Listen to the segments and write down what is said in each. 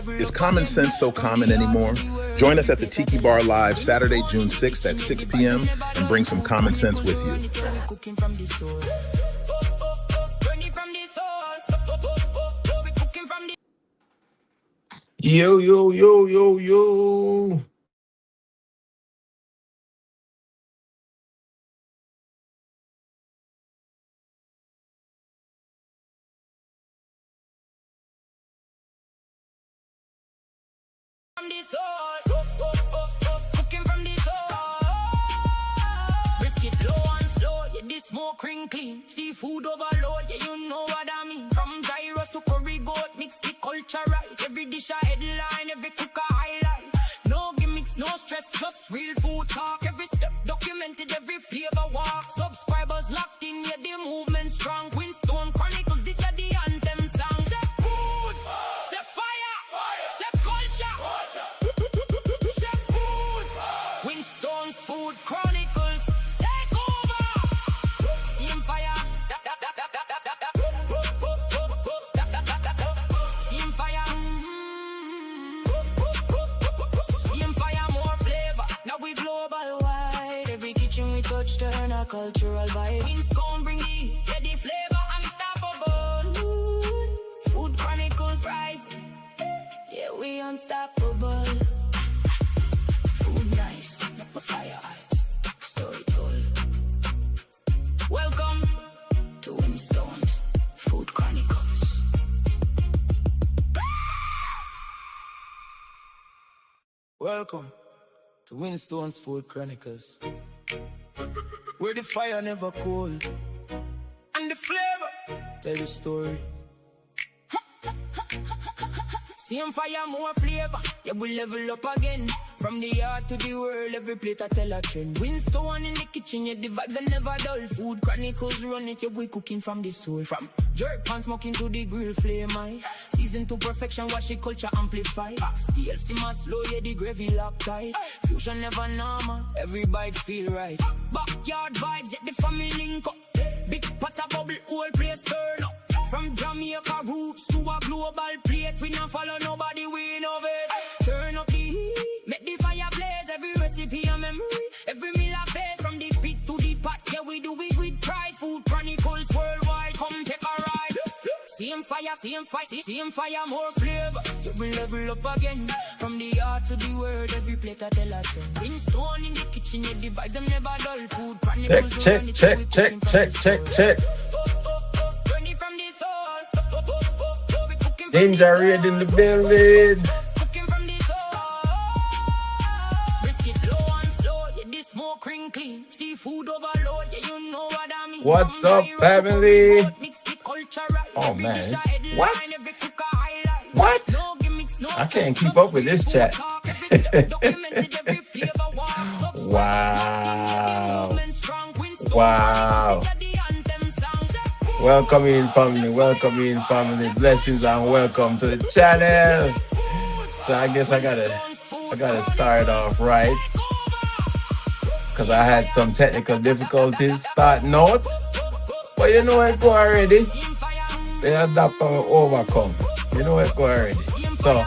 Is common sense so common anymore? Join us at the Tiki Bar Live Saturday, June 6th at 6 p.m. and bring some common sense with you. Yo, yo, yo, yo, yo. From the soul, cooking from the soul. Brisket low and slow, yeah, this smoke ring clean. Seafood overload, yeah, you know what I mean. From gyros to curry goat, mix the culture right. Every dish a headline, every cook a highlight. No gimmicks, no stress, just real food talk. Every step documented, every flavor walk. Subscribers locked in, yeah, the movement strong. Winstone Chronicles, this are the anthem song. Say food, say fire, say culture. Say food, Winstone's Food Chronicles, take over. Same fire, same fire, same fire, more flavor. Now we global wide. Every kitchen we touch turn a cultural vibe. Winstone bring the heat, yeah, the flavor unstoppable. Food Chronicles rising, yeah, we unstoppable. Food nice, never fire eyes, story told. Welcome to Winstone's Food Chronicles. Welcome to Winstone's Food Chronicles, where the fire never cold and the flavor tell the story. Same fire, more flavor, yeah, we level up again. From the yard to the world, every plate I tell a trend. Winstone in the kitchen, yeah, the vibes are never dull. Food Chronicles run it, yeah, we cooking from the soul. From jerk pan smoking to the grill flame, I season to perfection, watch the culture amplify. Steel simmer slow, yeah, the gravy lock tight. Fusion never normal, every bite feel right. Backyard vibes, yeah, the family link up. Big pot of bubble, whole place turn up. From Jamaica roots to a global plate, we not follow nobody, we innovate. Turn up the heat, make the fire blaze. Every recipe a memory, every meal a face. From the pit to the pot, yeah, we do it with pride. Food Chronicles worldwide, come take a ride. Same fire, more flavor. Yeah, we level up again. From the art to the word, every plate I tell a trend. Winstone in the kitchen, yeah, the vibes them never dull. Food Chronicles Check. Danger Raid in the building. Cooking from the soul. Brisket low and slow, yeah, this smoke ring clean. Seafood overload, yeah, you know what I mean. What's up, family? Oh man, what? I can't keep up with this chat. Wow. Welcome in, family. Blessings and welcome to the channel. So I guess I gotta start off right, because I had some technical difficulties starting out. But you know it go already. They adapt and overcome. You know it go already. So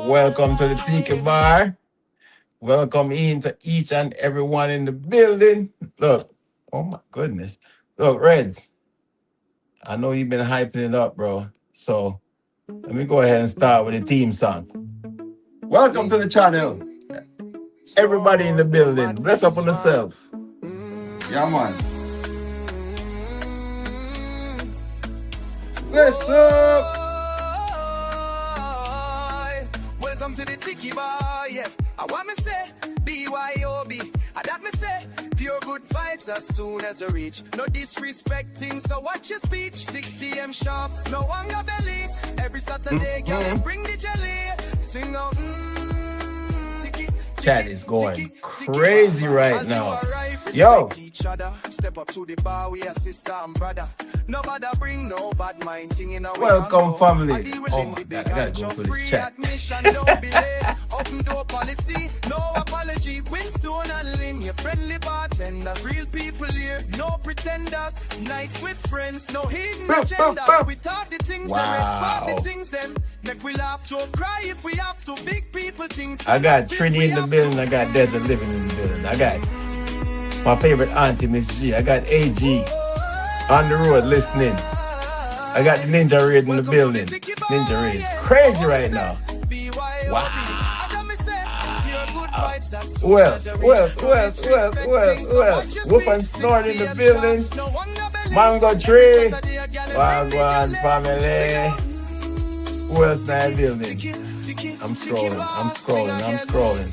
welcome to the Tiki Bar. Welcome in to each and everyone in the building. Look, oh my goodness. Look, Reds, I know you've been hyping it up, bro. So let me go ahead and start with the theme song. Welcome to the channel. Everybody in the building, bless up on yourself. Yeah, man. Bless up. Welcome to the Tiki Bar, yeah. I want me say, BYOB. I that me say, pure good vibes as soon as I reach. No disrespecting, so watch your speech. 6 t.m. sharp, no hunger belly. Every Saturday, girl, bring the jelly. Sing out, Chat is going crazy right now. Yo. Step up to the bar, we are sister and brother. Nobody bring no bad mind thing in our welcome, family. Oh my God, I gotta go for this chat. Open door policy, no apology. Winstone and Lynn, your friendly bartender. Real people here, no pretenders. Nights with friends, no hidden agendas. We talk the things, Wow. the things them. Make we laugh, joke, cry if we have to. Big people things. I got Trini in the building. I got Desert Living in the building. I got my favorite auntie, Miss G. I got AG on the road listening. I got the Ninja Raid in the building. Ninja Raid is crazy right now. Wow. Who else? Whoop and Snort in the building. Mango Tree. Wagwan family. Who else in the building? I'm scrolling.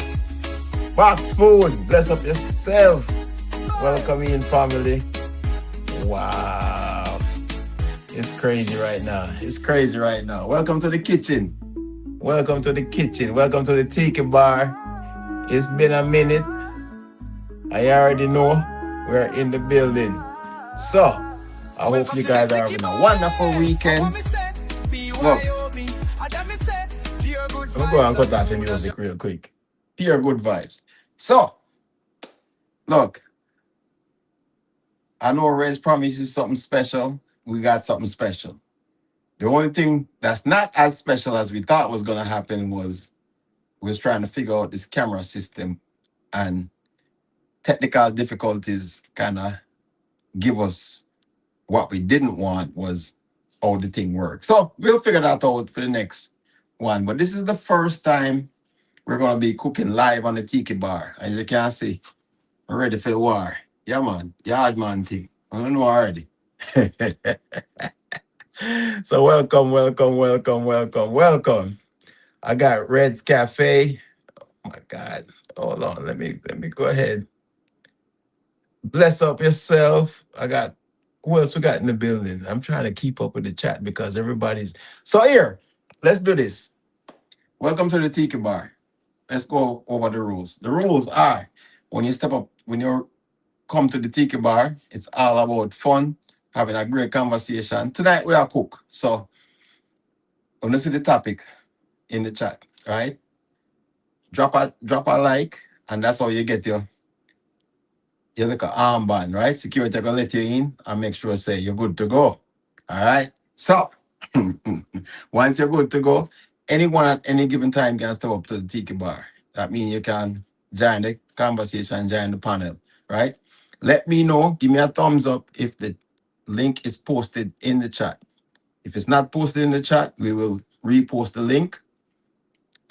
Box Food. Bless up yourself. Welcome in, family. Wow. It's crazy right now. Welcome to the kitchen. Welcome to the Tiki Bar. It's been a minute. I already know we're in the building. So, I hope you guys are having a wonderful weekend. Look, I'm going to cut off the music real quick. Pure good vibes. So, look, I know Rez promises something special. We got something special. The only thing that's not as special as we thought was going to happen was we was trying to figure out this camera system, and technical difficulties kind of give us what we didn't want was how the thing works. So we'll figure that out for the next one. But this is the first time we're going to be cooking live on the Tiki Bar. As you can see, we're ready for the war. Yeah, man. Yard man thing. I don't know already. So welcome. I got Red's Cafe. Oh my God. Hold on. Let me go ahead. Bless up yourself. Who else we got in the building? I'm trying to keep up with the chat because everybody's. So here, let's do this. Welcome to the Tiki Bar. Let's go over the rules. The rules are when you come to the Tiki Bar, it's all about fun, having a great conversation. Tonight we are cook. So when you see the topic in the chat, right? Drop a like, and that's how you get your little armband, right? Security gonna let you in and make sure say you're good to go. All right. So once you're good to go, anyone at any given time can step up to the Tiki Bar. That means you can join the conversation, join the panel, right? Let me know. Give me a thumbs up if the link is posted in the chat. If it's not posted in the chat, we will repost the link.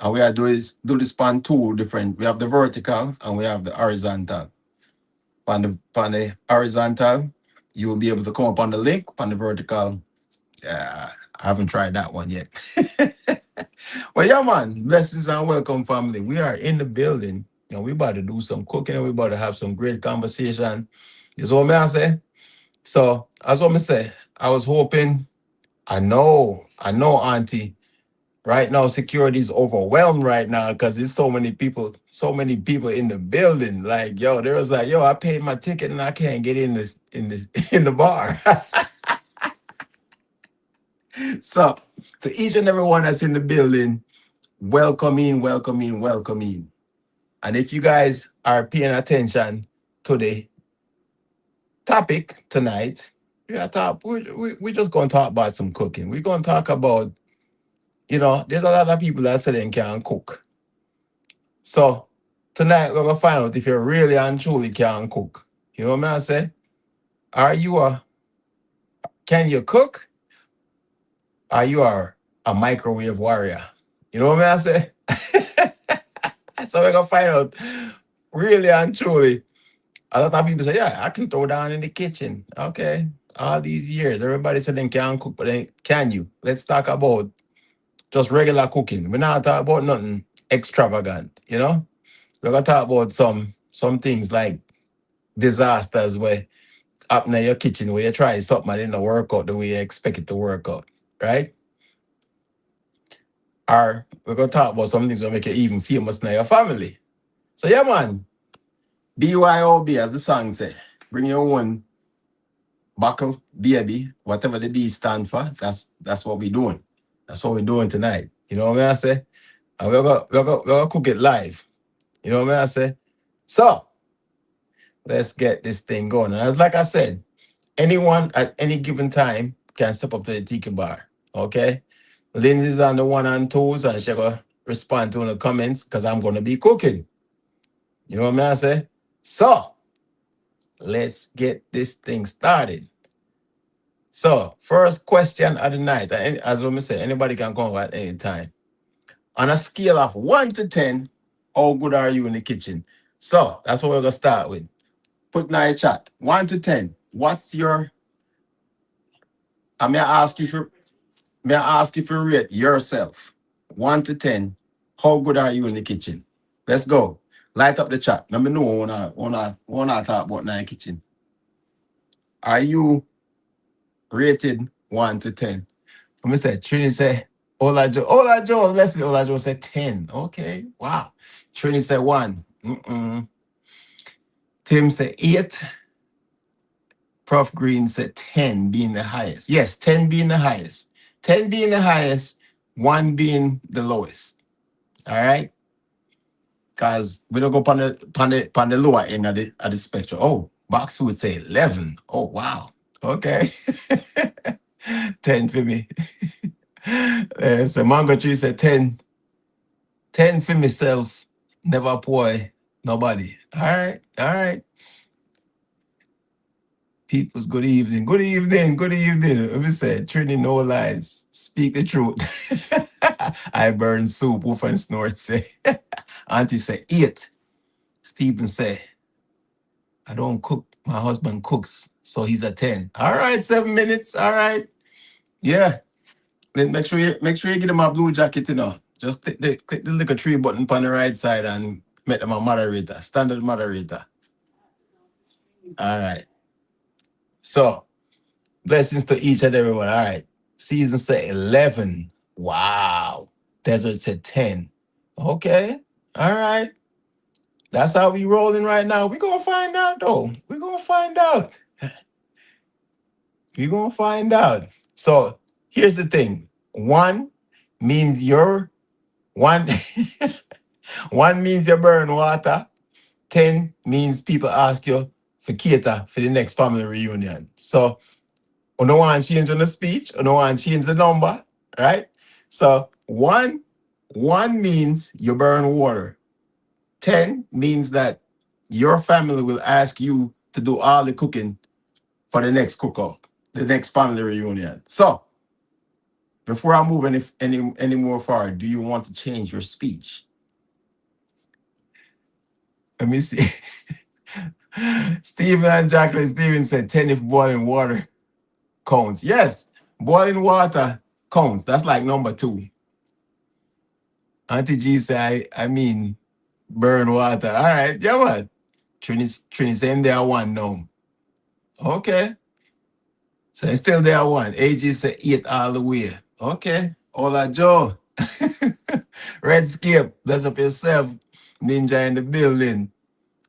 And we are do this on two different. We have the vertical and we have the horizontal. On the horizontal, you will be able to come up on the link. On the vertical, I haven't tried that one yet. Well, yeah, man. Blessings and welcome, family. We are in the building. We about to do some cooking and we about to have some great conversation. Is what I say. So, as what I say, I was hoping. I know, Auntie. Right now, security is overwhelmed right now because there's so many people in the building. Like, there was like, I paid my ticket and I can't get in the bar. So, to each and everyone that's in the building, welcome in. And if you guys are paying attention to the topic tonight, we're just going to talk about some cooking. We're going to talk about, there's a lot of people that say they can't cook. So tonight we're going to find out if you really and truly can cook. You know what I say? Can you cook? Are you a microwave warrior? You know what I say? So we're going to find out really and truly. A lot of people say, yeah, I can throw down in the kitchen. Okay. All these years, everybody said they can't cook, but then can you? Let's talk about just regular cooking. We're not talking about nothing extravagant, We're going to talk about some things like disasters where happen in your kitchen where you try something and it don't work out the way you expect it to work out, right? Or we're going to talk about some things that make you even famous in your family. So yeah, man, BYOB, as the song say, bring your own buckle, baby, whatever the B stand for, that's what we're doing. That's what we're doing tonight. You know what I say? And we're gonna cook it live. You know what I say? So let's get this thing going. And as like I said, anyone at any given time can step up to the Tiki Bar. Okay? Lindsay's on the one and twos and she gonna respond to the comments because I'm gonna be cooking. You know what I say? So let's get this thing started. So, first question of the night. And as I say, anybody can come at any time. On a scale of 1 to 10, how good are you in the kitchen? So, that's what we're going to start with. Put in the chat. 1 to 10. What's your... May I ask you to rate yourself? 1 to 10. How good are you in the kitchen? Let's go. Light up the chat. Let me know when I talk about the kitchen. Are you rated 1 to 10? Let me say, Trini say, Ola Joe, let's see, Ola Joe said 10. Okay, wow. Trini said 1. Tim said 8. Prof Green said 10 being the highest. Yes, 10 being the highest. 10 being the highest, 1 being the lowest. All right? Because we don't go on the lower end of the spectrum. Oh, Box would say 11. Oh, wow. Okay. 10 for me. So Mango Tree said 10. 10 for myself. Never pour nobody. All right. People's good evening. Good evening. Let me say, Trini, no lies. Speak the truth. I burn soup. Wolf and snort say. Auntie say 8. Stephen say, I don't cook. My husband cooks. So he's a 10. All right, 7 minutes. All right. Yeah. Then make sure you get them a blue jacket, you know. Just click the little 3 button on the right side and make them a moderator, standard moderator. All right. So, blessings to each and everyone. All right. Season say 11. Wow. Desert said 10. Okay. All right. That's how we rolling right now. We're going to find out, though. We're going to find out. So, here's the thing. 1 means you're... 1 means you burn water. 10 means people ask you for cater for the next family reunion. So, I don't want to change on the speech. I don't want to change the number, right? So, 1 means you burn water. 10 means that your family will ask you to do all the cooking for the next cook-off, the next family reunion. So, before I move any more forward, do you want to change your speech? Let me see. Stephen and Jacqueline Stephen said 10 if boiling water counts. Yes, boiling water counts. That's like number 2. Auntie G said, I mean, burn water. All right, yeah, what? Trini saying they are 1 now. Okay. So it's still there 1. AG said 8 all the way. Okay. Hola, Joe. Redscape, bless up yourself. Ninja in the building.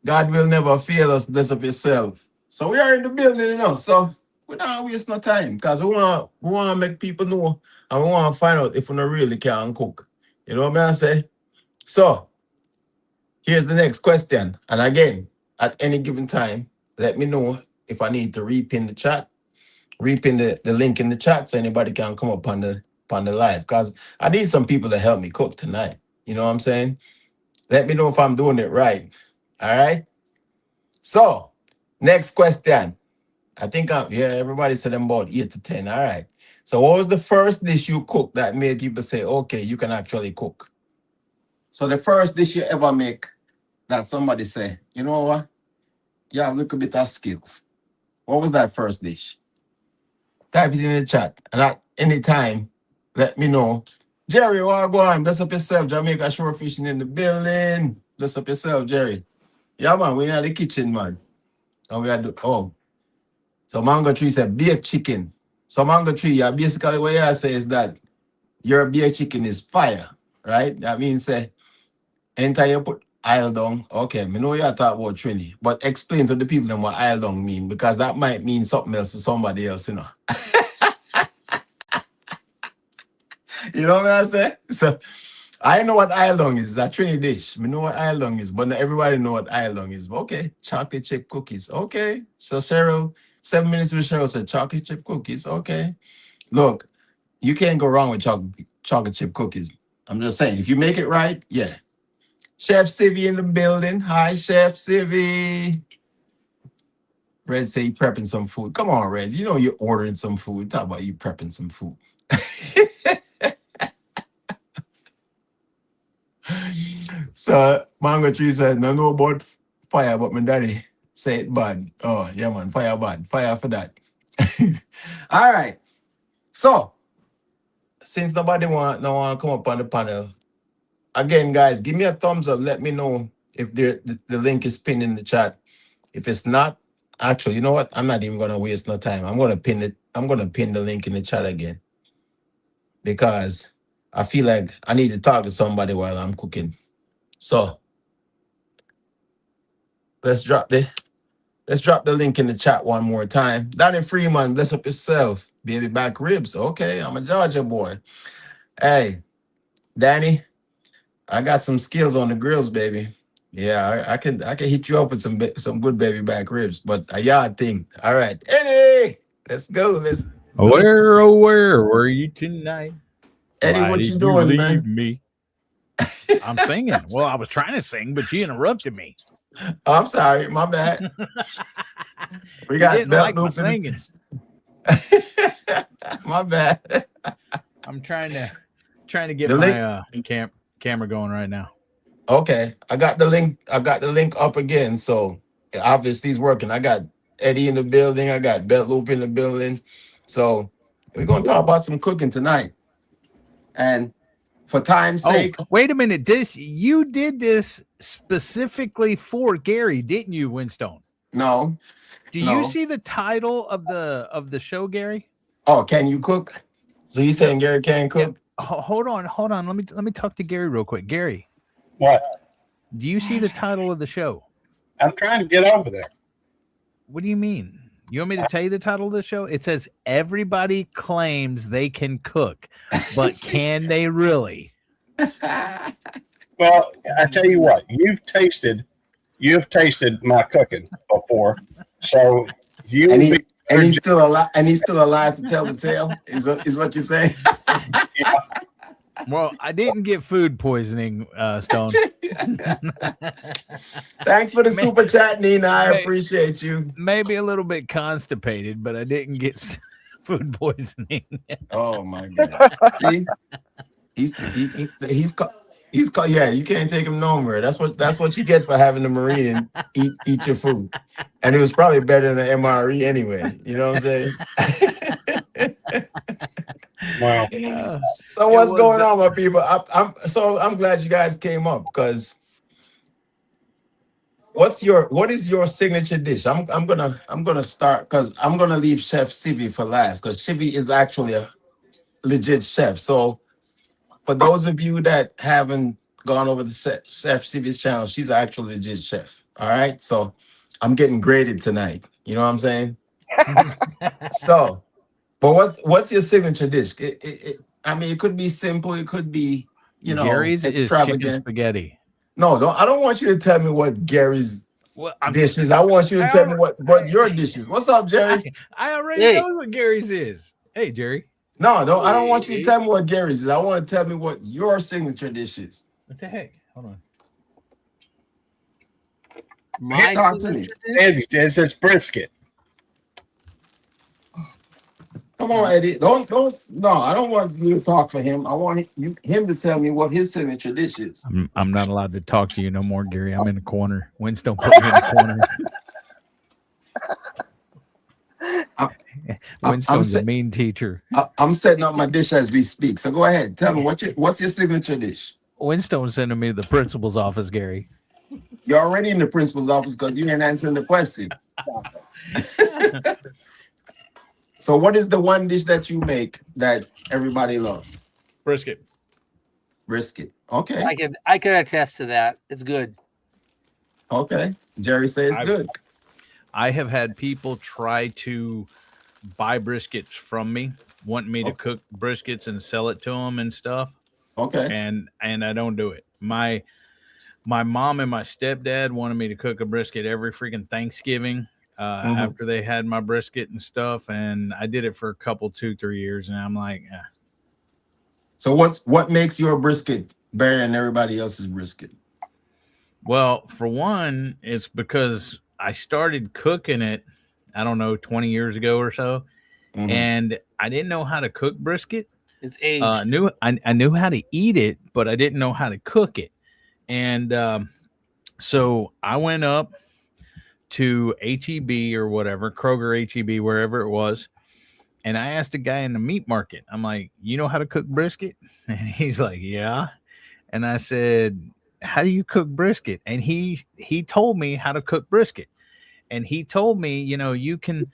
God will never fail us, bless up yourself. So we are in the building, you know. So we don't waste no time because we want to make people know and we want to find out if we not really can cook. You know what I say? So here's the next question. And again, at any given time, let me know if I need to repin the chat, repin the link in the chat so anybody can come up on the live. Because I need some people to help me cook tonight. You know what I'm saying? Let me know if I'm doing it right. All right? So, next question. I think everybody said them about 8 to 10. All right. So what was the first dish you cooked that made people say, okay, you can actually cook? So the first dish you ever make that somebody say, you know what? You have a little bit of skills. What was that first dish? Type it in the chat. And at any time, let me know. Jerry, what go on? Bless up yourself. Jamaica Shore Fishing in the building. Bless up yourself, Jerry. Yeah, man, we're in the kitchen, man. And we are so Mango Tree said baked chicken. So Mango Tree, basically what you say is that your baked chicken is fire, right? That means enter you put aisle down. Okay, I know you talk about Trini, but explain to the people them what aisle down mean because that might mean something else to somebody else, you know. You know what I say? So I know what long is. It's a Trini dish. I know what long is, but not everybody know what long is. But okay, chocolate chip cookies. Okay. So Cheryl, 7 minutes with Cheryl said chocolate chip cookies. Okay. Look, you can't go wrong with chocolate chip cookies. I'm just saying, if you make it right, yeah. Chef Civvy in the building. Hi, Chef Civvy. Red say you prepping some food. Come on, Red. You know you're ordering some food. Talk about you prepping some food. So Mango Tree said, no know about fire, but my daddy say it bad. Oh, yeah, man. Fire bad. Fire for that. All right. So since nobody no want to come up on the panel, again, guys, give me a thumbs up. Let me know if the link is pinned in the chat. If it's not, actually, you know what? I'm not even gonna waste no time. I'm gonna pin it. I'm gonna pin the link in the chat again because I feel like I need to talk to somebody while I'm cooking. So let's drop the link in the chat one more time. Danny Freeman, bless up yourself. Baby back ribs. Okay, I'm a Georgia boy. Hey, Danny, I got some skills on the grills, baby. Yeah, I can hit you up with some good baby back ribs, but a yard thing. All right, Eddie, let's go. Let's go. Where, oh, where were you tonight? Eddie, Why what did you doing, leave man? me? I'm singing. Well, I was trying to sing, but you interrupted me. Oh, I'm sorry, my bad. We got didn't belt like my loop singing. My bad. I'm trying to get The my camera going right now. Okay, I got the link. I got the link up again, so obviously it's working. I got Eddie in the building. I got belt loop in the building. So we're gonna talk about some cooking tonight. And for time's sake, wait a minute. You did this specifically for Gary, didn't you, Winstone? No. Do you see the title of the show, Gary? Oh, can you cook? So you saying Gary can cook? Yeah. Hold on. Let me talk to Gary real quick. Gary, what? Do you see the title of the show? I'm trying to get over there. What do you mean? You want me to tell you the title of the show? It says everybody claims they can cook, but can they really? Well, I tell you what, you've tasted my cooking before, so he's still alive. And he's still alive to tell the tale. Is what you're saying? Yeah. Well, I didn't get food poisoning, Stone. Thanks for the super chat, Nina. I appreciate you. Maybe a little bit constipated, but I didn't get food poisoning. Oh my God! See, he's yeah. You can't take him nowhere. That's what you get for having the Marine and eat your food. And it was probably better than the MRE anyway. You know what I'm saying? Wow. So what's going on, my people? I'm glad you guys came up because what is your signature dish? I'm gonna start because I'm gonna leave Chef Civvy for last because Civvy is actually a legit chef. So for those of you that haven't gone over the Chef Civvy's channel, she's actually a legit chef. All right, so I'm getting graded tonight. You know what I'm saying? So. But what's your signature dish? I mean, it could be simple. It could be, Gary's extravagant. Is chicken spaghetti. No, I don't want you to tell me what Gary's dish is. I want you to tell me what your dish is. What's up, Jerry? I already know what Gary's is. Hey, Jerry. No, I don't want you to tell me what Gary's is. I want to tell me what your signature dish is. What the heck? Hold on. My signature dish? It's brisket. Come on, Eddie. Don't. No, I don't want you to talk for him. I want him to tell me what his signature dish is. I'm not allowed to talk to you no more, Gary. I'm in the corner. Winston put me in the corner. Winston's a mean teacher. I'm setting up my dish as we speak. So go ahead. Tell me what's your signature dish? Winston's sending me to the principal's office, Gary. You're already in the principal's office because you ain't answering the question. So what is the one dish that you make that everybody loves? Brisket. Okay. I can attest to that. It's good. Okay. Jerry says good. I have had people try to buy briskets from me, want me to cook briskets and sell it to them and stuff. Okay. and I don't do it. My mom and my stepdad wanted me to cook a brisket every freaking Thanksgiving after they had my brisket and stuff, and I did it for a couple 2-3 years, and I'm like, So what makes your brisket better than everybody else's brisket? well, for one, it's because I started cooking it, I don't know, 20 years ago or so, and I didn't know how to cook brisket. It's aged. I knew how to eat it, but I didn't know how to cook it. And so I went up to HEB or whatever, Kroger, HEB, wherever it was, and I asked a guy in the meat market, I'm like, you know how to cook brisket? And he's like, yeah. And I said, how do you cook brisket? And he told me how to cook brisket. And he told me, you can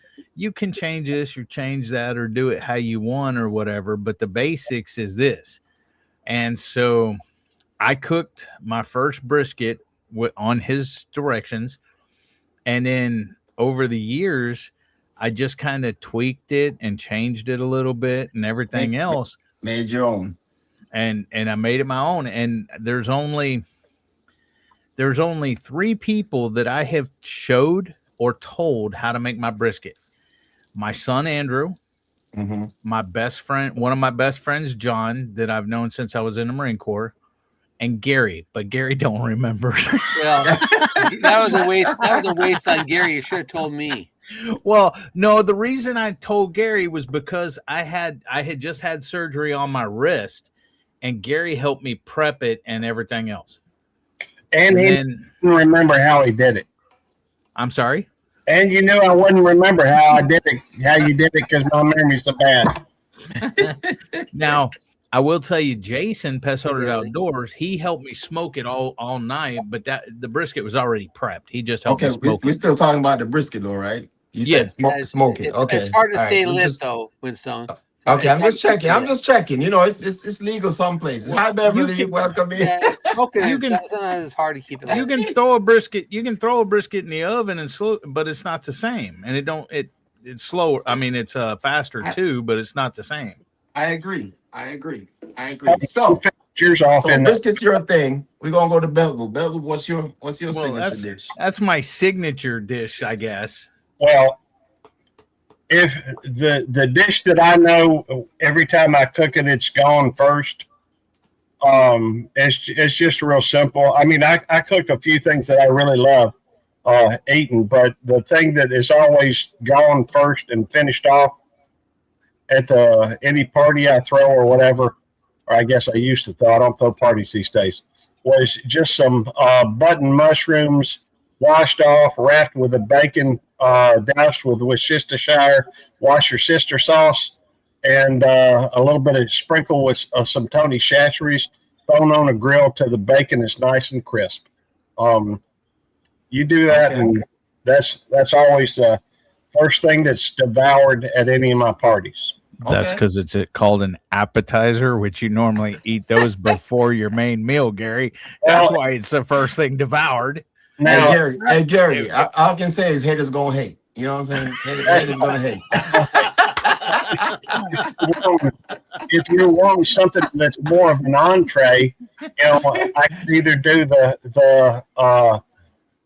change this or change that or do it how you want or whatever, but the basics is this. And so I cooked my first brisket on his directions, and then over the years I just kind of tweaked it and changed it a little bit and everything else. Made your own. And I made it my own. And there's only 3 people that I have showed or told how to make my brisket. My son, Andrew, my best friend, one of my best friends, John, that I've known since I was in the Marine Corps, and Gary, but Gary don't remember. Well, that was a waste. That was a waste on Gary. You should have told me. Well, no, the reason I told Gary was because I had just had surgery on my wrist, and Gary helped me prep it and everything else. And he didn't remember how he did it. I'm sorry? And you knew I wouldn't remember how you did it because my memory's so bad. Now, I will tell you, Jason, Pest Hoarders Outdoors, he helped me smoke it all night, but the brisket was already prepped. He just helped me smoke it. We're still talking about the brisket, though, right? You said smoke it. Okay. It's hard to stay lit, though, Winstone. Okay, I'm just checking. It's legal some places. Hi, Beverly. Welcome in. Yeah, sometimes it's hard to keep it. You can throw a brisket. You can throw a brisket in the oven and slow, but it's not the same. And it's slower. I mean, it's faster too, but it's not the same. I agree. So brisket's your thing. We're gonna go to Belleville. Belleville, what's your signature dish? That's my signature dish, I guess. Well, if the dish that I know every time I cook it, it's gone first. It's just real simple. I mean, I cook a few things that I really love eating, but the thing that is always gone first and finished off at any party I throw or whatever, or I guess I used to throw. I don't throw parties these days. Was just some button mushrooms washed off, wrapped with a bacon, doused with Worcestershire, Worcestershire sauce, and a little bit of sprinkle with some Tony Chachere's, thrown on a grill till the bacon is nice and crisp. You do that, and that's always the first thing that's devoured at any of my parties. That's because it's called an appetizer, which you normally eat those before your main meal, Gary. That's why it's the first thing devoured. Now, hey Gary, all I can say is haters gonna hate. You know what I'm saying? Haters gonna hate. If you want something that's more of an entree, I can either do the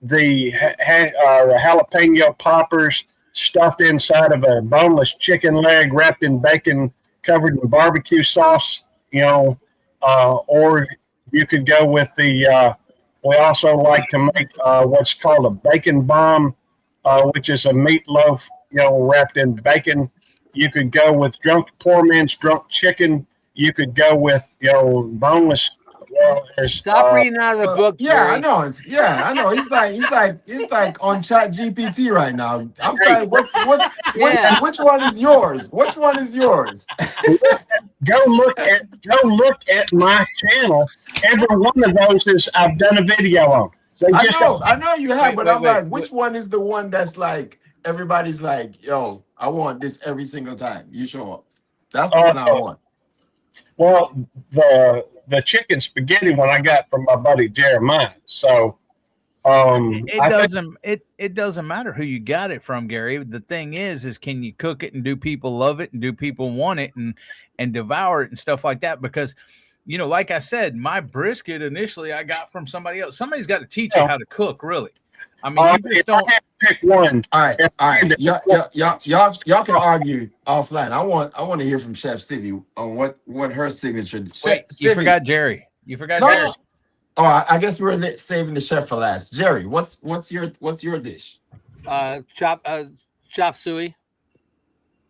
jalapeno poppers stuffed inside of a boneless chicken leg wrapped in bacon, covered in barbecue sauce, or you could go with the. We also like to make what's called a bacon bomb, which is a meatloaf, wrapped in bacon. You could go with poor man's drunk chicken. You could go with, boneless. Stop reading out of the book. Yeah, I know. I know. He's like on Chat GPT right now. I'm sorry. Which one is yours? Which one is yours? Go look at my channel. Every one of those is I've done a video on. I know you have, but I'm like, which one is the one that's like everybody's like, yo, I want this every single time you show up. That's the one I want. Well, the chicken spaghetti one I got from my buddy Jeremiah. So it doesn't matter who you got it from, Gary. The thing is can you cook it and do people love it and do people want it and devour it and stuff like that? Because you know, like I said, my brisket initially I got from somebody else. Somebody's got to teach you how to cook, really. I mean, you just If I don't. had to pick one, All right, if all I had right. to pick Y'all can argue offline. I want to hear from Chef Sivy on what her signature. Wait, you Sivy, forgot Jerry. You forgot no, Jerry. no. Oh, I guess we're saving the chef for last. Jerry, what's your dish? Chop suey.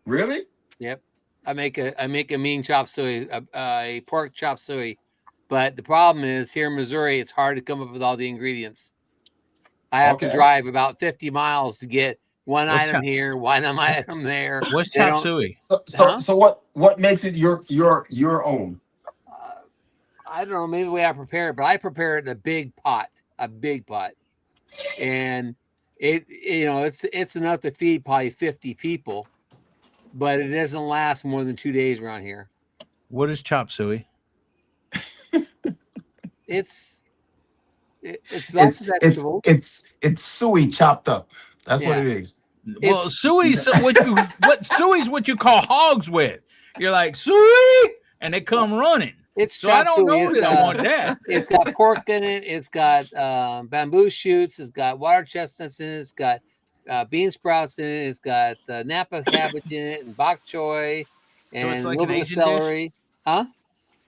Really? Yep. I make a mean chop suey, a pork chop suey. But the problem is here in Missouri, it's hard to come up with all the ingredients. I have to Okay. drive about 50 miles to get one What's item chop- here, one item there. What's They chop don't- suey? So what makes it your own? I don't know, maybe the way I prepare it, but I prepare it in a big pot, and it's enough to feed probably 50 people, but it doesn't last more than 2 days around here. What is chop suey? It's lots of vegetables. It's suey chopped up. That's what Yeah. it is. Well, It's- suey's suey's what you call hogs with. You're like suey, and they come running. It's So I chop don't suey. know that I want that. It's got pork in it. It's got bamboo shoots. It's got water chestnuts in it. It's got bean sprouts in it. It's got Napa cabbage in it and bok choy and it's like a little an bit of Asian dish? celery. Huh?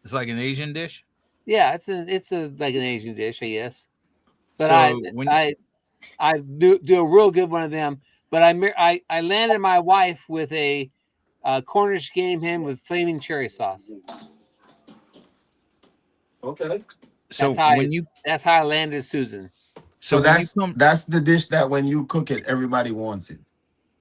It's like an Asian dish. Yeah, it's like an Asian dish, I guess. But So I do a real good one of them. But I landed my wife with a Cornish game hen with flaming cherry sauce. Okay. So That's how I landed Susan. So when you come, that's the dish that when you cook it, everybody wants it.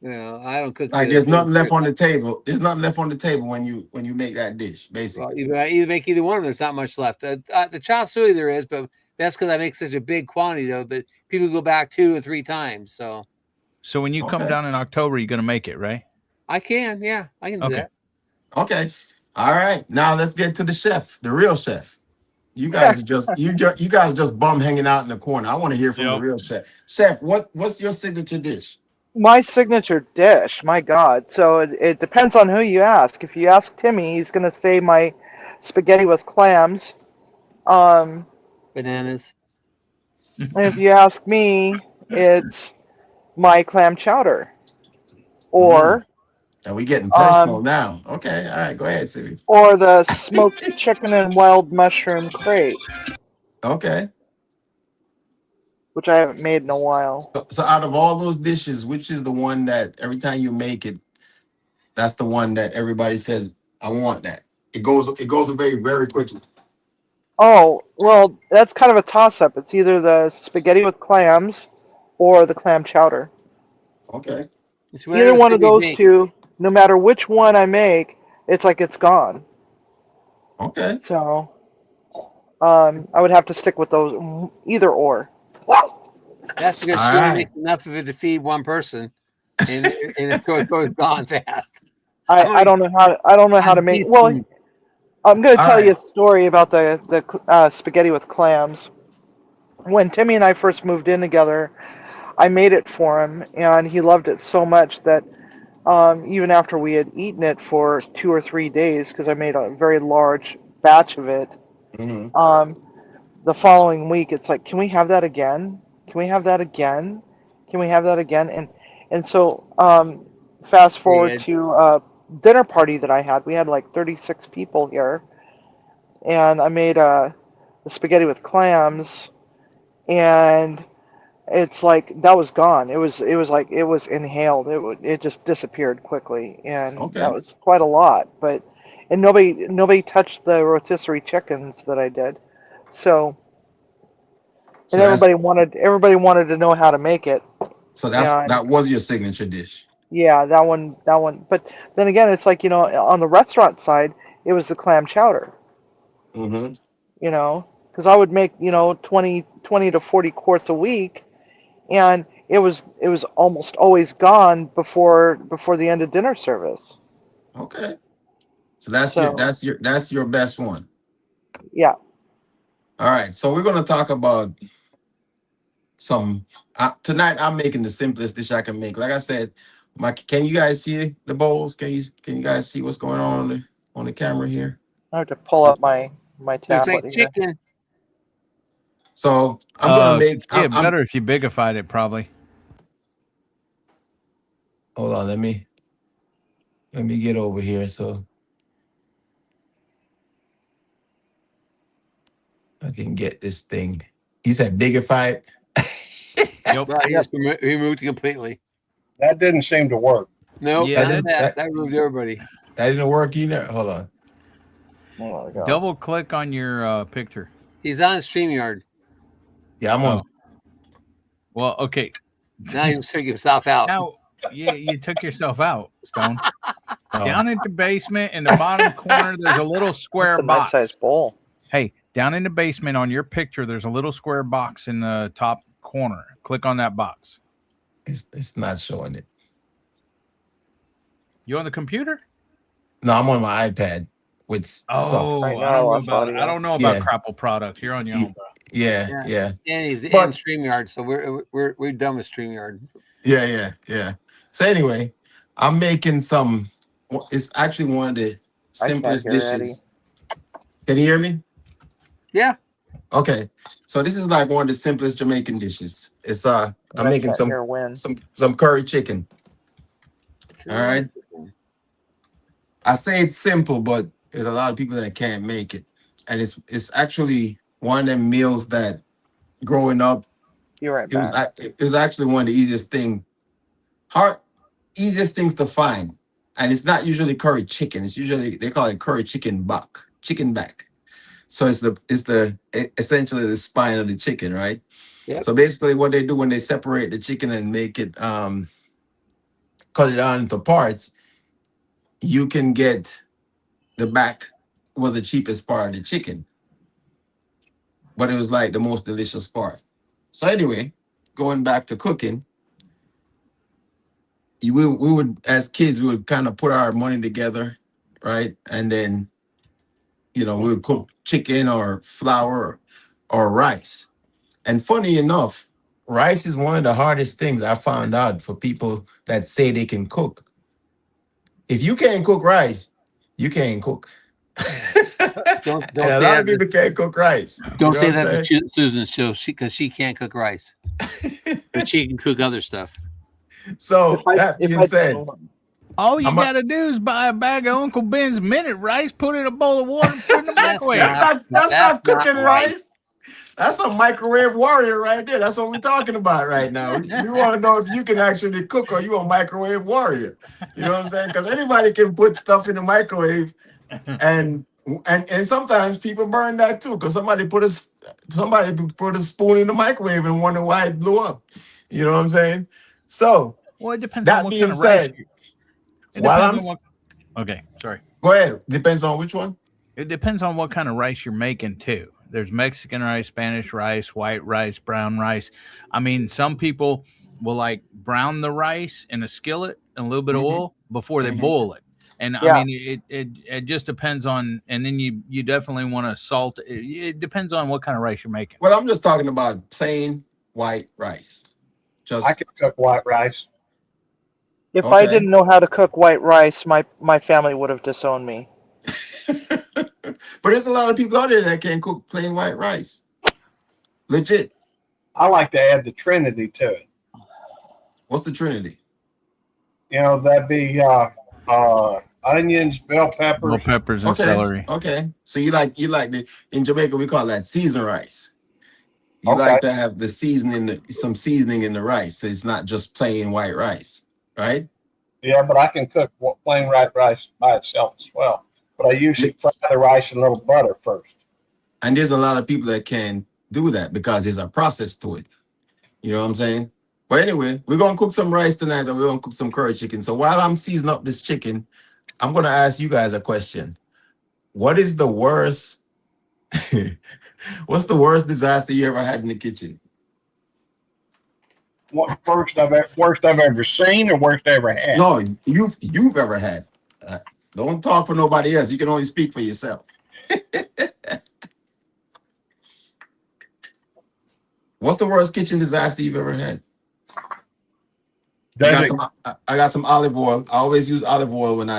I don't cook. Like there's nothing left on the table. There's nothing left on the table when you make that dish, basically. Well, you either make either one of them. There's not much left. The chop suey there is, but that's because I make such a big quantity though. But people go back 2 or 3 times. So when you come down in October, you're gonna make it, right? I can, yeah, I can do Okay. that. Okay. All right. Now let's get to the chef, the real chef. You guys are just you guys just bum hanging out in the corner. I want to hear from the real chef. Chef, what's your signature dish? My signature dish, my God. So it depends on who you ask. If you ask Timmy, he's going to say my spaghetti with clams. Bananas. And if you ask me, it's my clam chowder. Or Are we getting personal now? Okay, all right, go ahead, Siri. or the smoked chicken and wild mushroom crepe, Okay. which I haven't made in a while. So out of all those dishes, which is the one that every time you make it, that's the one that everybody says, I want that. It goes very, very quickly. Oh, well, that's kind of a toss-up. It's either the spaghetti with clams or the clam chowder. Okay. Either one of those two, no matter which one I make, it's like it's gone. Okay. So, I would have to stick with those, either or. That's because she only makes enough of it to feed one person, and it goes gone fast. I don't know how to make. Well, I'm going to tell you a story about the spaghetti with clams. When Timmy and I first moved in together, I made it for him, and he loved it so much that even after we had eaten it for 2 or 3 days, because I made a very large batch of it, the following week it's like, can we have that again? Can we have that again? Can we have that again? And so fast forward to a dinner party that I had. We had like 36 people here, and I made the spaghetti with clams, and it's like that was gone. It was like it was inhaled. It just disappeared quickly, and that was quite a lot. And nobody touched the rotisserie chickens that I did. So everybody wanted to know how to make it. So that was your signature dish. Yeah, that one. But then again, it's like, on the restaurant side, it was the clam chowder. Mm-hmm. Because I would make 20 to 40 quarts a week, and it was almost always gone before the end of dinner service. Okay. So that's your best one. Yeah. All right. So we're gonna talk about some tonight. I'm making the simplest dish I can make. Like I said, can you guys see the bowls? Can you guys see what's going on the camera here? I have to pull up my my Looks like tablet here. chicken. So I'm gonna make. Yeah, better if you bigified it, probably. Hold on, let me get over here so I can get this thing. You said bigify it. Yep. Well, he just removed it completely. That didn't seem to work. No, Yeah. that removed everybody. That didn't work either. Hold on. There we go. Double click on your picture. He's on StreamYard. Yeah, I'm on. Well, okay. Now he just took himself out. Now, you took yourself out, Stone. Oh. Down at the basement in the bottom corner, there's a little square That's a box. nice size bowl. Hey, down in the basement on your picture, there's a little square box in the top corner. Click on that box. It's not showing it. You on the computer? No, I'm on my iPad, which sucks. Right now, I don't know lost about audio. I don't know about Yeah. Crapple products. You're on your own, bro. Yeah. And he's But- in StreamYard, so we're done with StreamYard. Yeah. So anyway, I'm making some. It's actually one of the I can't simplest hear Eddie. dishes. Can you hear me? Yeah. Okay. So this is like one of the simplest Jamaican dishes. It's I'm I making can't some hear Win. some curry chicken. All right. I say it's simple, but there's a lot of people that can't make it, and it's actually one of them meals that, growing up, You're right it was back. it was actually one of the easiest things to find, and it's not usually curry chicken. It's usually they call it curry chicken back. So it's essentially the spine of the chicken, right? Yep. So basically, what they do when they separate the chicken and make it cut it down into parts, you can get the back was the cheapest part of the chicken, but it was like the most delicious part. So anyway, going back to cooking, we would, as kids, we would kind of put our money together, right? And then, we would cook chicken or flour or rice. And funny enough, rice is one of the hardest things I found out for people that say they can cook. If you can't cook rice, you can't cook. Don't And a lot of people can't cook rice. Don't You say know what I'm that to Susan's show because she can't cook rice, but she can cook other stuff. So that being said, All you I'm gotta do is buy a bag of Uncle Ben's minute rice, put it in a bowl of water, and put it in the microwave. that's not That's cooking not right. rice. That's a microwave warrior right there. That's what we're talking about right now. We want to know if you can actually cook or you a microwave warrior. You know what I'm saying? Because anybody can put stuff in the microwave, and sometimes people burn that too. Because somebody put a spoon in the microwave and wonder why it blew up. You know what I'm saying? So Well, it depends that on what being kind of rice. said, Okay, sorry. go ahead. Depends on which one. It depends on what kind of rice you're making too. There's Mexican rice, Spanish rice, white rice, brown rice. I mean, some people will like brown the rice in a skillet and a little bit of oil before they boil it. And Yeah. I mean, it just depends on. And then you definitely want to salt. It depends on what kind of rice you're making. Well, I'm just talking about plain white rice. Just I can cook white rice. If I Okay. didn't know how to cook white rice, my family would have disowned me. But there's a lot of people out there that can't cook plain white rice. Legit. I like to add the Trinity to it. What's the Trinity? That'd be onions, bell peppers. Bell peppers and celery. Okay. So you like in Jamaica we call that seasoned rice. You Okay. like to have the some seasoning in the rice, so it's not just plain white rice, right? Yeah, but I can cook plain white rice by itself as well. But I usually fry the rice in a little butter first. And there's a lot of people that can do that because there's a process to it. You know what I'm saying? But anyway, we're gonna cook some rice tonight and we're gonna cook some curry chicken. So while I'm seasoning up this chicken, I'm gonna ask you guys a question. What is the worst? What's the worst disaster you ever had in the kitchen? What worst I've ever seen or worst I ever had? No, you've ever had. Don't talk for nobody else. You can only speak for yourself. What's the worst kitchen disaster you've ever had? I got some olive oil. I always use olive oil when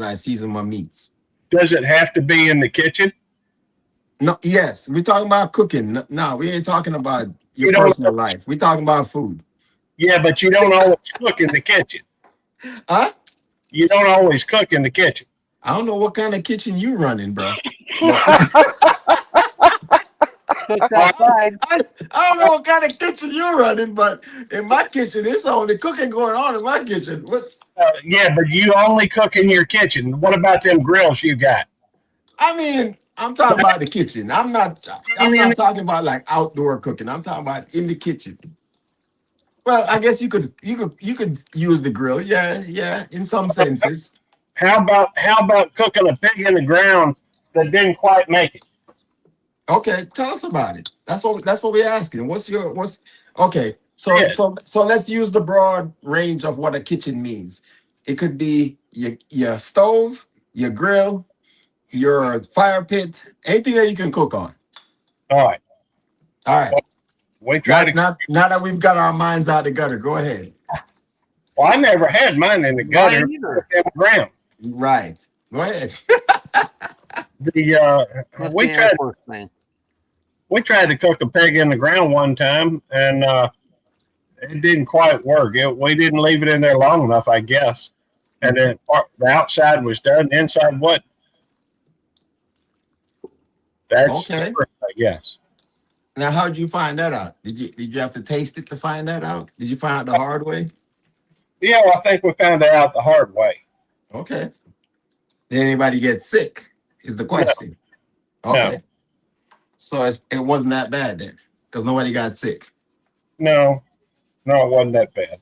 I season my meats. Does it have to be in the kitchen? No, yes, we're talking about cooking. No, we ain't talking about your You don't. personal life. We're talking about food. Yeah, but you don't always cook in the kitchen. Huh? You don't always cook in the kitchen. I don't know what kind of kitchen you running, bro. But Cooked Well, outside. I don't know what kind of kitchen you're running, but in my kitchen, it's only cooking going on in my kitchen. What? yeah, but you only cook in your kitchen. What about them grills you got? I mean, I'm talking about the kitchen. I'm not. I'm In not the- talking about like outdoor cooking. I'm talking about in the kitchen. Well, I guess you could use the grill. Yeah, yeah, in some senses. how about cooking a pig in the ground that didn't quite make it? Okay, tell us about it. That's what we're asking. What's okay? So Yeah. so let's use the broad range of what a kitchen means. It could be your stove, your grill, your fire pit, anything that you can cook on. All right. All right. We try to. Now that we've got our minds out the gutter, go ahead. Well, I never had mine in the gutter. Mine either. In the ground. Right. Go ahead. Must We be an tried. Air Force man. We tried to cook a pig in the ground one time, and it didn't quite work. We didn't leave it in there long enough, I guess. And then the outside was done, the inside what? That's Okay. different, I guess. Now, how did you find that out? Did you have to taste it to find that out? Did you find out the hard way? Yeah, well, I think we found it out the hard way. Okay. Did anybody get sick? Is the question. Okay. So it wasn't that bad then, because nobody got sick. No, it wasn't that bad.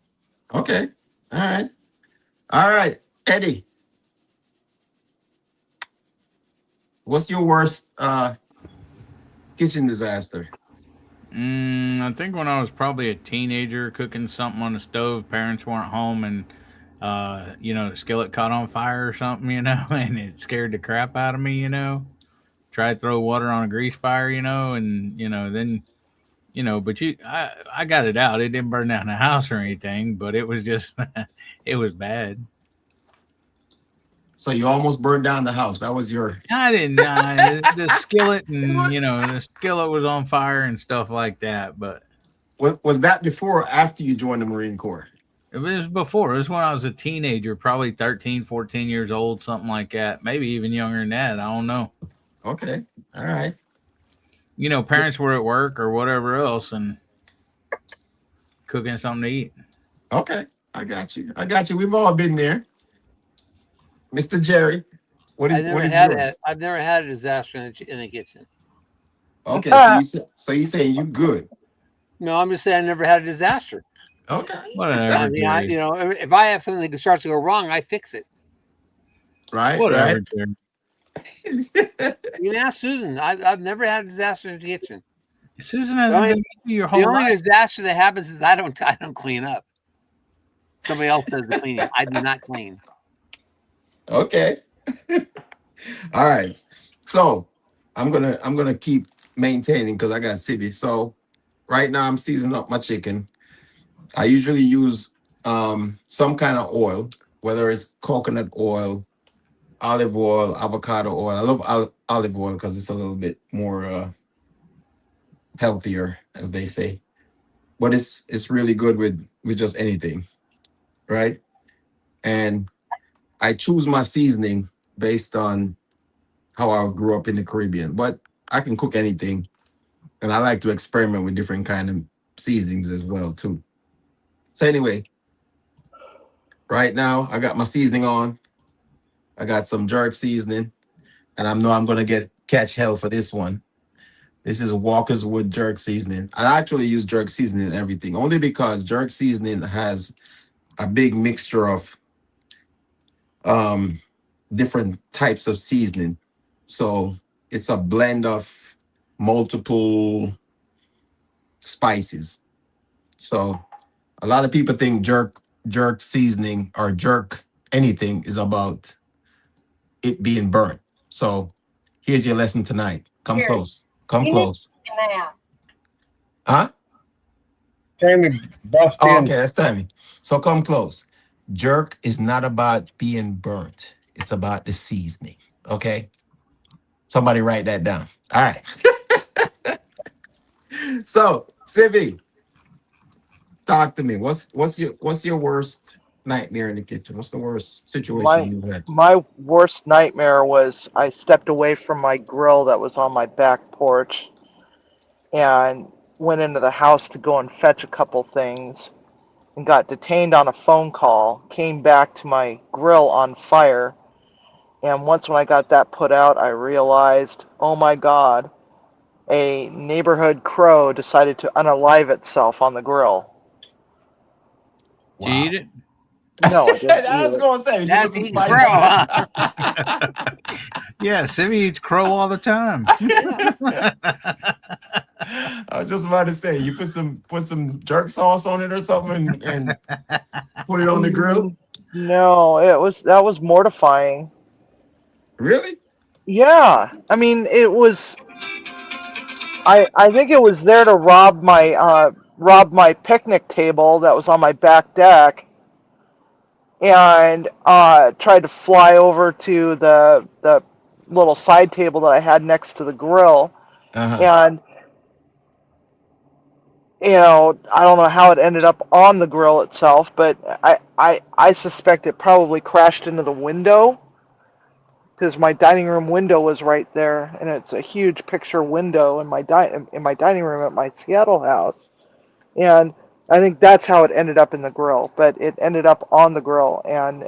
Okay. All right. Eddie, what's your worst kitchen disaster? I think when I was probably a teenager cooking something on the stove, parents weren't home, and the skillet caught on fire or something, and it scared the crap out of me, Tried to throw water on a grease fire, and then but I got it out. It didn't burn down the house or anything, but it was just it was bad. So you almost burned down the house. That was your I didn't the skillet, and the skillet was on fire and stuff like that, but was that before or after you joined the Marine Corps? it was before. It was when I was a teenager, probably 13, 14 years old, something like that. Maybe even younger than that. I don't know. Okay. All right. Parents were at work or whatever else and cooking something to eat. Okay. I got you. We've all been there. Mr. Jerry, what is yours? I've never had a disaster in the kitchen. Okay, so you saying you good? No, I'm just saying I never had a disaster. Okay. Whatever. I mean, Jerry. if I have something that starts to go wrong, I fix it. Right. Whatever. Right. Jerry. You can ask Susan. I've never had a disaster in the kitchen. Susan hasn't been with you your whole The only life. disaster that happens is I don't clean up. Somebody else does the cleaning. I do not clean. Okay. All right. So I'm gonna keep maintaining because I got civvy. So right now I'm seasoning up my chicken. I usually use some kind of oil, whether it's coconut oil, olive oil, avocado oil. I love olive oil because it's a little bit more healthier, as they say. But it's really good with just anything, right? And I choose my seasoning based on how I grew up in the Caribbean. But I can cook anything, and I like to experiment with different kind of seasonings as well too. So anyway, right now I got my seasoning on. I got some jerk seasoning, and I know I'm gonna catch hell for this one. This is Walker's Wood jerk seasoning. I actually use jerk seasoning in everything, only because jerk seasoning has a big mixture of different types of seasoning. So it's a blend of multiple spices. So a lot of people think jerk seasoning or jerk anything is about it being burnt. So here's your lesson tonight. Come close. Come close. Huh? Tammy bust Oh, in. okay, that's timing. So come close. Jerk is not about being burnt. It's about the seasoning. Okay? Somebody write that down. All right. So, Sivy, talk to me. What's your worst nightmare in the kitchen? What's the worst situation My you had? my worst nightmare was I stepped away from my grill that was on my back porch and went into the house to go and fetch a couple things and got detained on a phone call, came back to my grill on fire, and once when I got that put out, I realized, oh my God, a neighborhood crow decided to unalive itself on the grill. Did you eat Wow. it? No, I didn't I eat was it. gonna say, did you put That's some eating spice crow, on huh? it? Yeah, Simmy eats crow all the time. Yeah. I was just about to say, you put some jerk sauce on it or something and put it on the grill. No, that was mortifying. Really? Yeah, I mean, it was. I think it was there to rob my picnic table that was on my back deck, and tried to fly over to the little side table that I had next to the grill, Uh-huh. and I don't know how it ended up on the grill itself, but I suspect it probably crashed into the window because my dining room window was right there, and it's a huge picture window in my dining room at my Seattle house, and I think that's how it ended up in the grill. But it ended up on the grill, and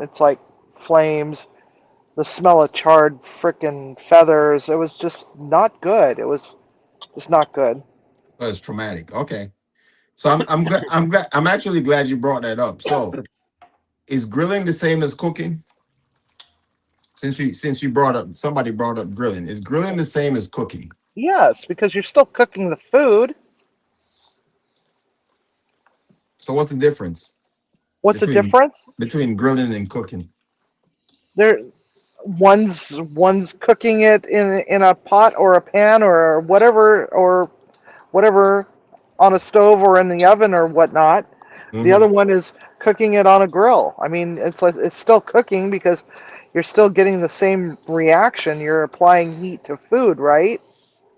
it's like flames, the smell of charred frickin' feathers. It was just not good. It was just not good. Well, it's traumatic. Okay. So I'm actually glad you brought that up. So is grilling the same as cooking? Since you brought up somebody brought up grilling. Is grilling the same as cooking? Yes, because you're still cooking the food. So what's the difference What's the between difference? grilling and cooking? There, one's cooking it in a pot or a pan or whatever on a stove or in the oven or whatnot. The Hmm. other one is cooking it on a grill. I mean, it's still cooking because you're still getting the same reaction. You're applying heat to food, right?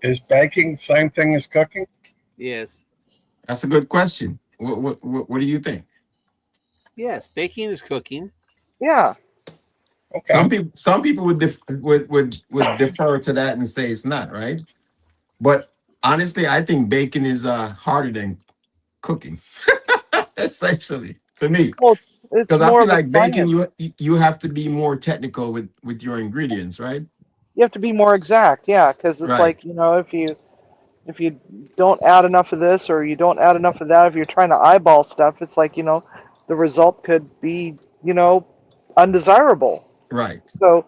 Is baking the same thing as cooking? Yes. That's a good question. What do you think? Yes. Baking is cooking. Yeah. Okay. Some people would defer to that and say it's not right. But honestly, I think baking is harder than cooking, essentially to me. Well, it's Because I more feel of a like baking, science. you have to be more technical with your ingredients, right? You have to be more exact, yeah, because it's Right, like if you don't add enough of this or you don't add enough of that, if you're trying to eyeball stuff, it's like the result could be undesirable. right. So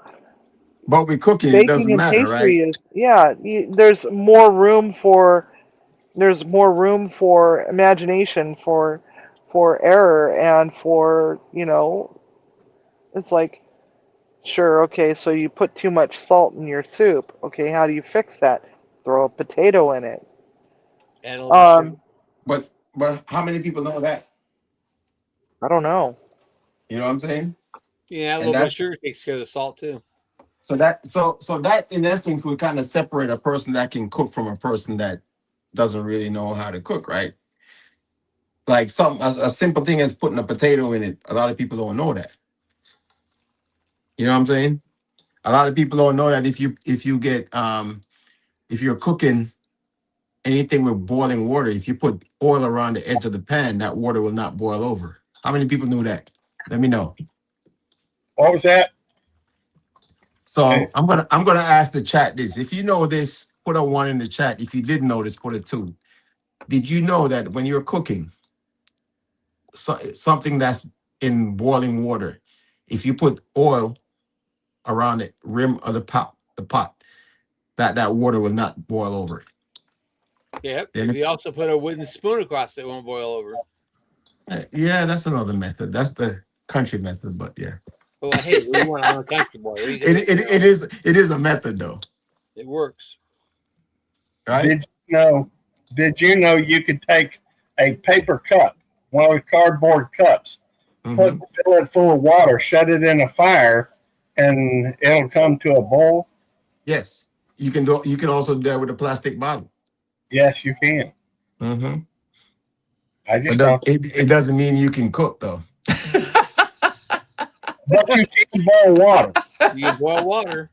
But with cooking, it baking doesn't and matter, right? pastry is, yeah, there's more room for imagination, for error, and for it's like, sure, okay, so you put too much salt in your soup. Okay, how do you fix that? Throw a potato in it. Add a little sugar. um But how many people know that? I don't know. You know what I'm saying? Yeah, a And little bit of that's sugar takes care of the salt too. so that in essence would kind of separate a person that can cook from a person that doesn't really know how to cook, right? Like a simple thing as putting a potato in it. A lot of people don't know that. You know what I'm saying? A lot of people don't know that if you're cooking anything with boiling water, if you put oil around the edge of the pan, that water will not boil over. How many people knew that? Let me know. What was that? So I'm gonna ask the chat this. If you know this, put a one in the chat. If you didn't know this, put a two. Did you know that when you're cooking something that's in boiling water, if you put oil around the rim of the pot, that water will not boil over. Yep. If Then, you also put a wooden spoon across it, it won't boil over. yeah, that's another method. That's the country method, but yeah, Well, hey, we want on a country boy. What are you it gonna, it, it is a method though, it works. right? Did you know you could take a paper cup, one of the cardboard cups, Hmm. fill it full of water, set it in a fire, and it'll come to a boil? Yes. you can also do that with a plastic bottle. Yes, you can. Mm-hmm. It doesn't mean you can cook though. But you can boil water. You can boil water.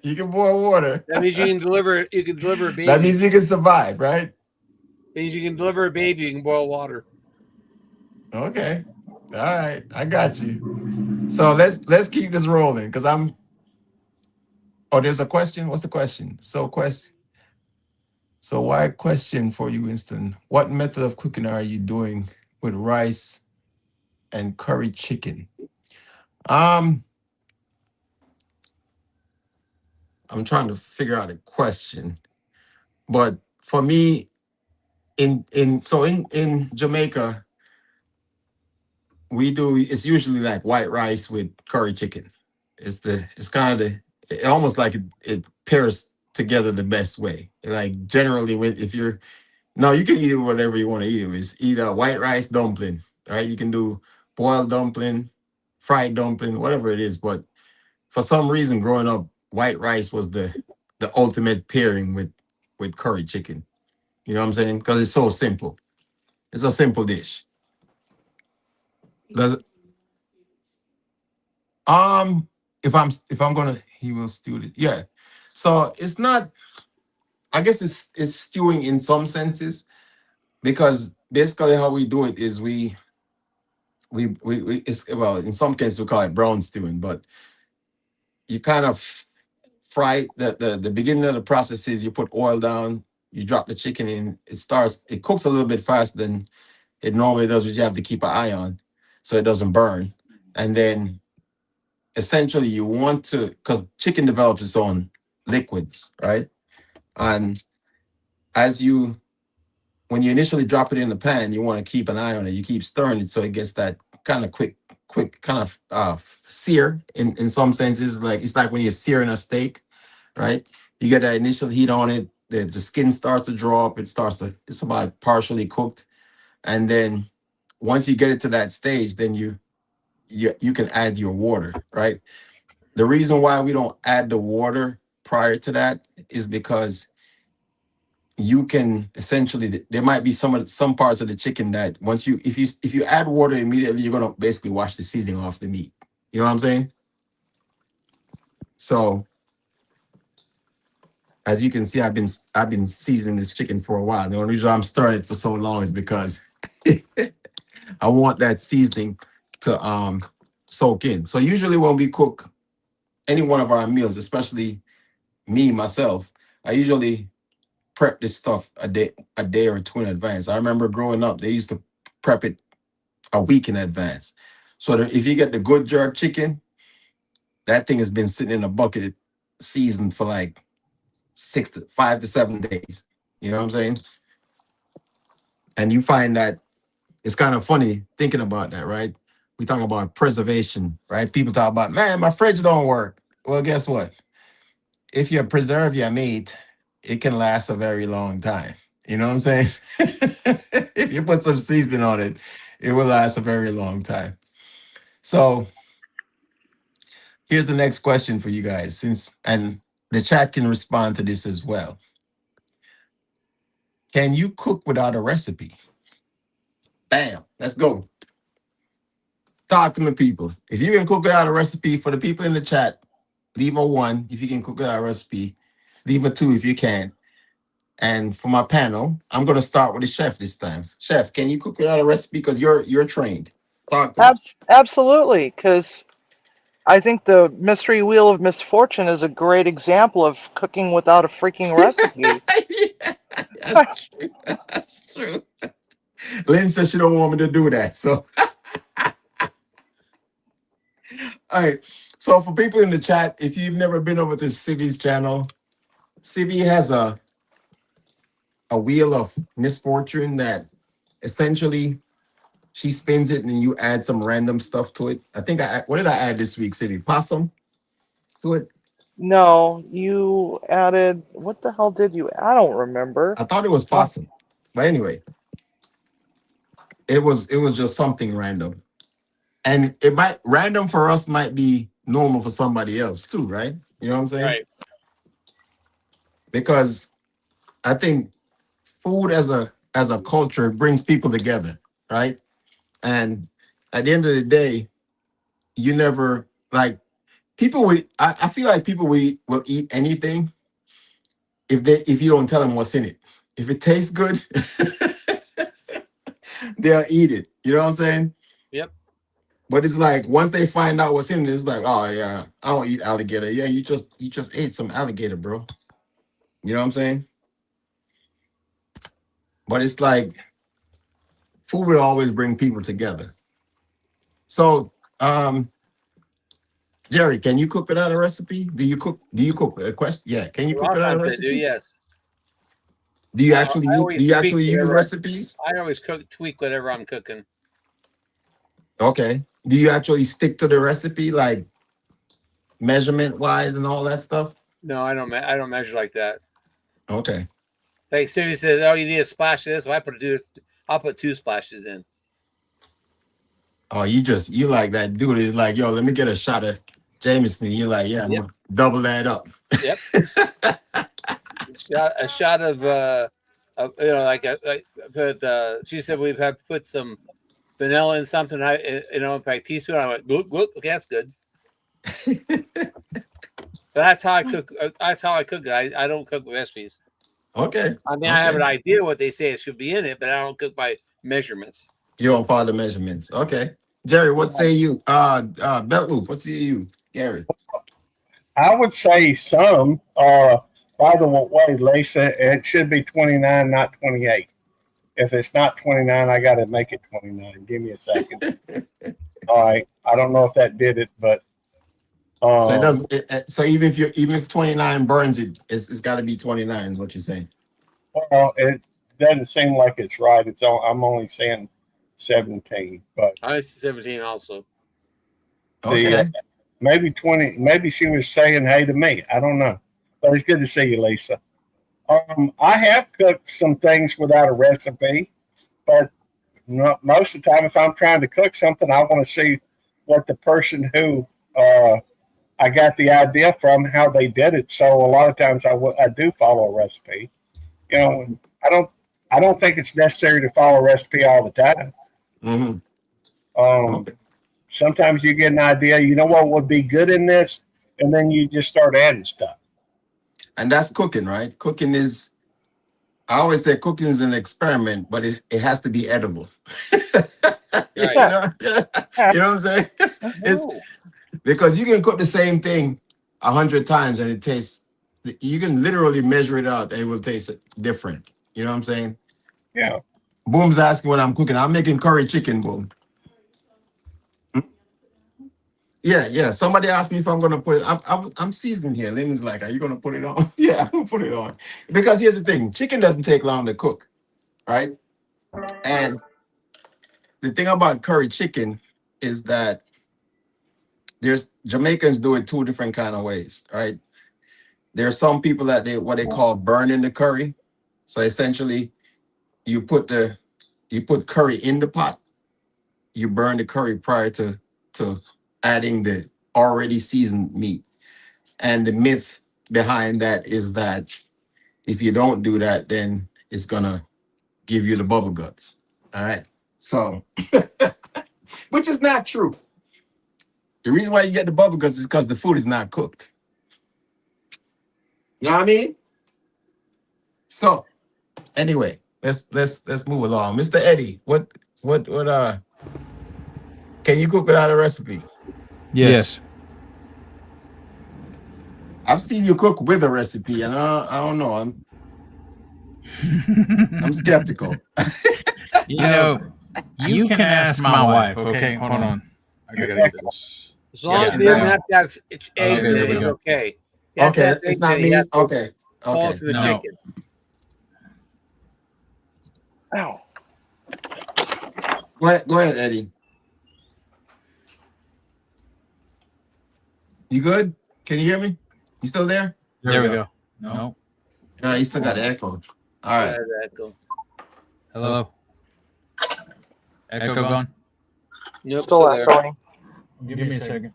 You can boil water. That means you can deliver. You can deliver a baby. That means you can survive, right? Means you can deliver a baby. You can boil water. Okay. All right. I got you. So let's keep this rolling because I'm. Oh, there's a question. What's the question? So why question for you, Winston? What method of cooking are you doing with rice and curry chicken? I'm trying to figure out a question, but for me, in Jamaica, it's usually like white rice with curry chicken. It's kind of it almost like it pairs together the best way. Like generally, if you're no, you can eat it whatever you want to eat it. It's either white rice dumpling, right? You can do boiled dumpling, fried dumpling, whatever it is. But for some reason, growing up, white rice was the ultimate pairing with curry chicken. You know what I'm saying? Because it's so simple. It's a simple dish. Does it, if I'm gonna he will stew it. Yeah. So it's not. I guess it's stewing in some senses because basically how we do it is we it's well in some cases we call it brown stewing, but you kind of fry the beginning of the process is you put oil down, you drop the chicken in, it cooks a little bit faster than it normally does, which you have to keep an eye on so it doesn't burn. And then essentially you want to, because chicken develops its own liquids, right? And when you initially drop it in the pan, you want to keep an eye on it. You keep stirring it so it gets that kind of quick kind of sear in some senses. Like it's like when you're searing a steak, right? You get that initial heat on it, the skin starts to draw up, it's about partially cooked. And then once you get it to that stage, then you can add your water, right? The reason why we don't add the water prior to that is because you can essentially, there might be some parts of the chicken that if you add water immediately, you're gonna basically wash the seasoning off the meat. You know what I'm saying? So as you can see, I've been seasoning this chicken for a while. The only reason I'm stirring it for so long is because I want that seasoning to soak in. So usually when we cook any one of our meals, especially myself, I usually prep this stuff a day or two in advance. I remember growing up, they used to prep it a week in advance. So that if you get the good jerk chicken, that thing has been sitting in a bucket seasoned for like 5 to 7 days. You know what I'm saying? And you find that it's kind of funny thinking about that, right? We talk about preservation, right? People talk about, man, my fridge don't work. Well, guess what? If you preserve your meat, it can last a very long time. You know what I'm saying? If you put some seasoning on it, it will last a very long time. So here's the next question for you guys, and the chat can respond to this as well. Can you cook without a recipe? Bam, let's go. Talk to me, people. If you can cook without a recipe, for the people in the chat, leave a 1 if you can cook without a recipe. Leave a 2 if you can. And for my panel, I'm going to start with the chef this time. Chef, can you cook without a recipe? Because you're trained. Talk to me. Absolutely, because I think the Mystery Wheel of Misfortune is a great example of cooking without a freaking recipe. Yeah, that's true. That's true. Lynn says she don't want me to do that. So, all right. So for people in the chat, if you've never been over to Civi's channel, Civi has a wheel of misfortune that essentially she spins it and you add some random stuff to it. I think what did I add this week, Civi? Possum to it? No, you added, what the hell did you? I don't remember. I thought it was possum, but anyway, it was just something random, and random for us might be normal for somebody else too, right? You know what I'm saying? Right. because I think food as a culture brings people together, right? And at the end of the day, you never like people will. I feel like people will eat anything if you don't tell them what's in it. If it tastes good, they'll eat it. You know what I'm saying? Yep. But it's like once they find out what's in it, it's like, oh yeah, I don't eat alligator. Yeah, you just ate some alligator, bro. You know what I'm saying? But it's like food will always bring people together. So, Jerry, can you cook without a recipe? Do you cook? Do you cook? A question? Yeah. Can you A cook lot of without a times I do, recipe? yes. Do you I actually use? Do always you tweak actually use whatever. recipes? I always tweak whatever I'm cooking. Okay. Do you actually stick to the recipe, like measurement wise and all that stuff? No, I don't. I don't measure like that. Okay. Like Stevie says, "Oh, you need a splash of this." Well, I'll put 2 splashes in. Oh, you like that dude is like, yo, let me get a shot of Jameson. You're like, yeah, I'm Yep. gonna double that up. Yep. a shot of she said we've had to put some vanilla in something. In fact, teaspoon. I went, look, okay, that's good. But that's how I cook. That's how I cook it. I don't cook with recipes. Okay. I mean, okay. I have an idea what they say it should be in it, but I don't cook by measurements. You don't follow the measurements. Okay. Jerry, what say you? Belt Loop, what say you? Gary. I would say some. By the way, Lisa, it should be 29, not 28. If it's not 29, I got to make it 29. Give me a second. All right. I don't know if that did it, but so it doesn't. So even if 29 burns, it's got to be 29. Is what you're saying? Well, it doesn't seem like it's right. I'm only saying 17, but I was 17 also. Okay. Maybe 20. Maybe she was saying hey to me. I don't know, but it's good to see you, Lisa. I have cooked some things without a recipe, but most of the time, if I'm trying to cook something, I want to see what the person who I got the idea from, how they did it. So a lot of times I do follow a recipe. You know, I don't think it's necessary to follow a recipe all the time. Mm-hmm. Okay. Sometimes you get an idea, you know what would be good in this, and then you just start adding stuff. And that's cooking, right? Cooking is, I always say cooking is an experiment, but it has to be edible. Right. you know what I'm saying? It's because you can cook the same thing 100 times and it tastes, you can literally measure it out and it will taste different. You know what I'm saying? Yeah. Boom's asking what I'm cooking. I'm making curry chicken, Boom. Yeah. Somebody asked me if I'm gonna put it. I'm seasoning here. Lynn's like, "Are you gonna put it on?" Yeah, I'm gonna put it on. Because here's the thing: chicken doesn't take long to cook, right? And the thing about curry chicken is that there's Jamaicans do it 2 different kind of ways, right? There are some people that what they call burning the curry. So essentially, you put curry in the pot. You burn the curry prior to adding the already seasoned meat. And the myth behind that is that if you don't do that, then it's gonna give you the bubble guts. All right. So, which is not true. The reason why you get the bubble guts is because the food is not cooked. You know what I mean? So, anyway, let's move along. Mr. Eddie, what can you cook without a recipe? Yes. I've seen you cook with a recipe, and I don't know. I'm skeptical. You know, you can ask my wife. Okay, hold on. I gotta get this. As long as Yeah, it doesn't have to have eggs in there it, we it's go. okay. Okay, it's not me. Okay. Fall for the No. chicken. Ow. Go ahead, Eddie. You good? Can you hear me? You still there? There we go. No. No, you still got the echo. All right. Echo. Hello. Echo gone? Nope, Still there. echoing. Give me a second.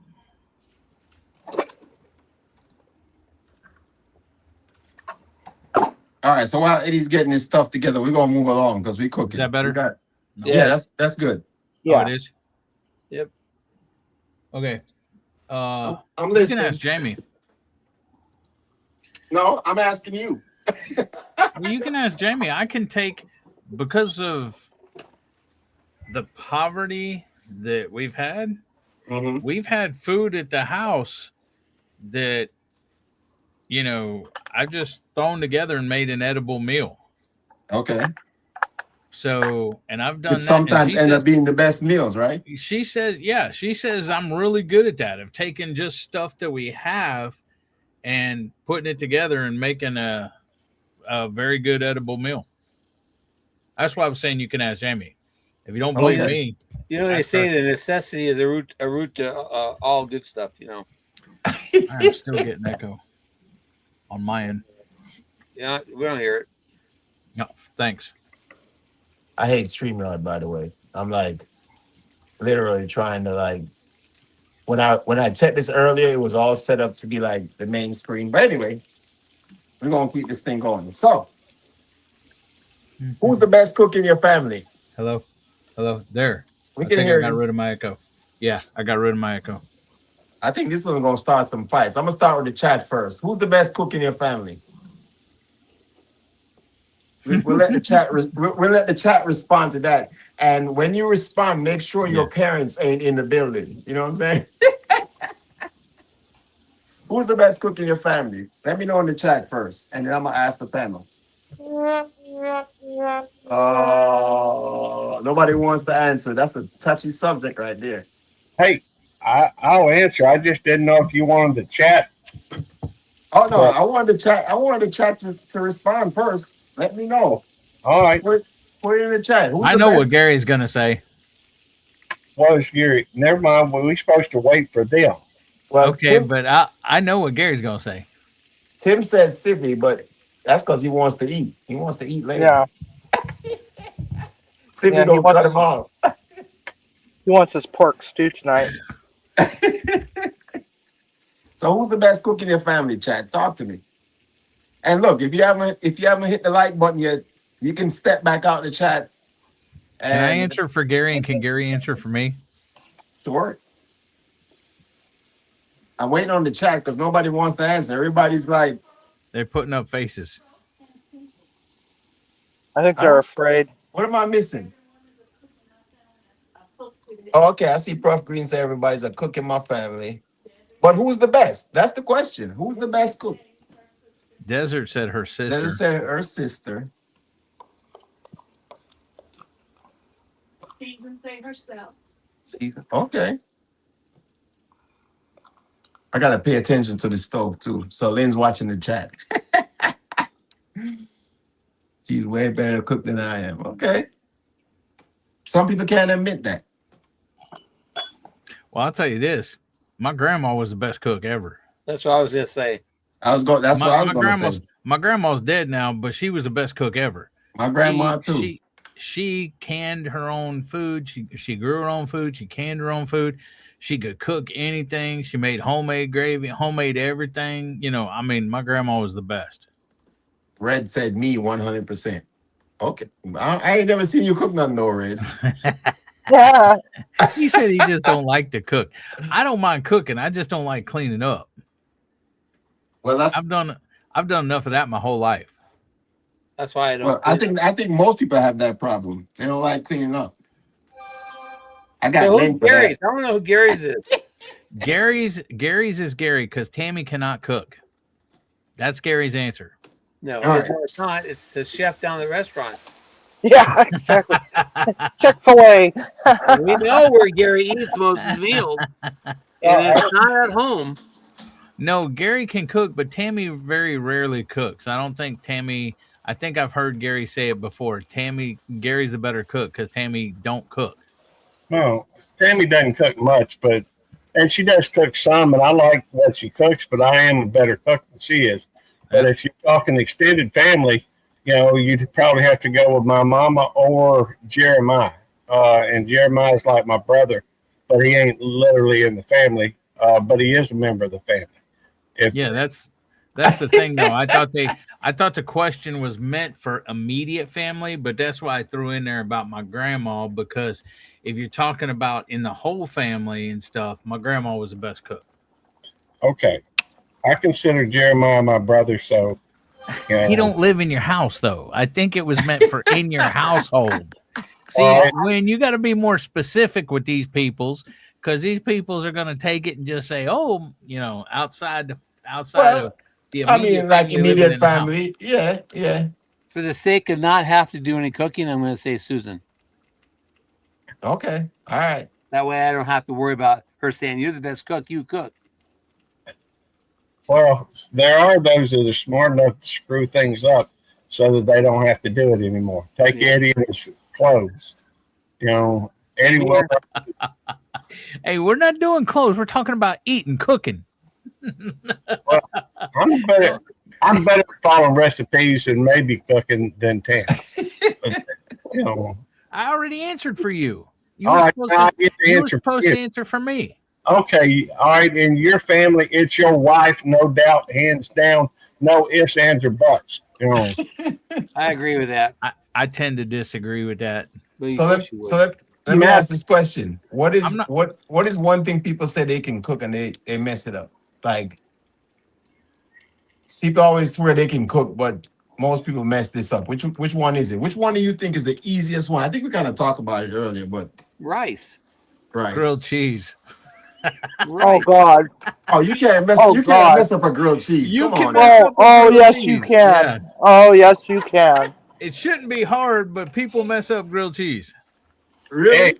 All right. So while Eddie's getting his stuff together, we're gonna move along because we're cooking. Is that better? No. Yeah, that's good. Yeah. Oh, it is. Yep. Okay. I'm You listening. can ask Jamie. No, I'm asking you. Well, you can ask Jamie. I can take, because of the poverty that we've had. Mhm. We've had food at the house that, I've just thrown together and made an edible meal. Okay. So, and I've Which done that. And sometimes end up being the best meals, right? she says I'm really good at that, of taking just stuff that we have and putting it together and making a very good edible meal. That's why I was saying you can ask Jamie. If you don't believe Okay. me, You know, they ask say her. the necessity is a root to all good stuff. You know. I'm still getting echo on my end. Yeah, we don't hear it. No, thanks. I hate StreamYard, by the way. I'm like literally trying to like when I checked this earlier, it was all set up to be like the main screen. But anyway, we're gonna keep this thing going. So, who's the best cook in your family? Hello, there. We I can think hear I got you. rid of my echo. Yeah, I got rid of my echo. I think this one's gonna start some fights. I'm gonna start with the chat first. Who's the best cook in your family? We'll let the chat. We'll let the chat respond to that. And when you respond, make sure your parents ain't in the building. You know what I'm saying? Who's the best cook in your family? Let me know in the chat first, and then I'm gonna ask the panel. Nobody wants to answer. That's a touchy subject right there. Hey, I'll answer. I just didn't know if you wanted to chat. Oh no, But I wanted the chat. I wanted the chat to respond first. Let me know. all right. Put it in the chat. Who's I the know best? what Gary's gonna say. Well, it's Gary. Never mind. We're supposed to wait for them. Well, Okay, but I know what Gary's gonna say. Tim says Sydney, but that's because he wants to eat. He wants to eat later. Yeah. Sydney Yeah, don't cut him off. He wants his pork stew tonight. So who's the best cook in your family, chat? Talk to me. And look, if you haven't hit the like button yet, you can step back out the chat. Can I And answer for Gary, and can Gary answer for me? sure. I'm waiting on the chat because nobody wants to answer. Everybody's like, They're putting up faces. I think they're afraid. what am I missing? Oh, okay. I see Prof Green say everybody's a cook in my family. But who's the best? That's the question. Who's the best cook? Desert said her sister. Desert said her sister. Even say herself. Okay. I gotta pay attention to the stove too. So Lynn's watching the chat. She's way better cook than I am. Okay. Some people can't admit that. Well, I'll tell you this: my grandma was the best cook ever. That's what I was gonna say. That's what I was gonna say. My grandma's dead now, but she was the best cook ever. My grandma too. She canned her own food. She grew her own food. She canned her own food. She could cook anything. She made homemade gravy, homemade everything. I mean, my grandma was the best. Red said me 100%. Okay. I ain't never seen you cook nothing though, Red. Yeah. He said he just don't like to cook. I don't mind cooking. I just don't like cleaning up. Well, I've done enough of that my whole life. That's why I don't. Well, I think most people have that problem. They don't like cleaning up. I got linked for Gary's. that. I don't know who Gary's is. Gary's is Gary because Tammy cannot cook. That's Gary's answer. No, All right. it's not. It's the chef down the restaurant. Yeah, exactly. Chick-fil-A. We know where Gary eats most of his meals, and it's not at home. No, Gary can cook, but Tammy very rarely cooks. I think I've heard Gary say it before. Gary's a better cook because Tammy don't cook. No, Tammy doesn't cook much, and she does cook some, and I like what she cooks, but I am a better cook than she is. But if you're talking extended family, you'd probably have to go with my mama or Jeremiah. And Jeremiah's like my brother, but he ain't literally in the family, but he is a member of the family. That's the thing though. I I thought the question was meant for immediate family, but that's why I threw in there about my grandma because if you're talking about in the whole family and stuff, my grandma was the best cook. Okay. I consider Jeremiah my brother, so He don't live in your house though. I think it was meant for in your household. See, right. when you got to be more specific with these peoples because these peoples are going to take it and just say, "Oh, outside Well, of the I immediate mean, like family living immediate in the house." family. Yeah, yeah. For the sake of not have to do any cooking, I'm going to say Susan. Okay. All right. That way I don't have to worry about her saying, "You're the best cook, you cook." Well, there are those that are smart enough to screw things up so that they don't have to do it anymore. Take Eddie and his clothes. Eddie will. Hey, we're not doing clothes. We're talking about eating, cooking. Well, I'm better at following recipes and maybe cooking than Tam. But, I already answered for you. You all were right, supposed, now I to, get the you were answer. supposed to answer for me. Okay, all right. In your family, it's your wife, no doubt, hands down, no ifs, ands, or buts. I agree with that. I tend to disagree with that. But So of course let, you so would. let me ask this question: What is I'm not- what is one thing people say they can cook and they mess it up? Like people always swear they can cook, but most people mess this up. Which one is it? Which one do you think is the easiest one? I think we kind of talked about it earlier, but Rice. rice. Grilled cheese. Oh Right. God. Oh, you can't mess. Oh, You can't God. mess up a grilled cheese. You Come can on. mess Now. up a Oh grilled yes, you cheese. can. Yes. Oh yes, you can. It shouldn't be hard, but people mess up grilled cheese. Really?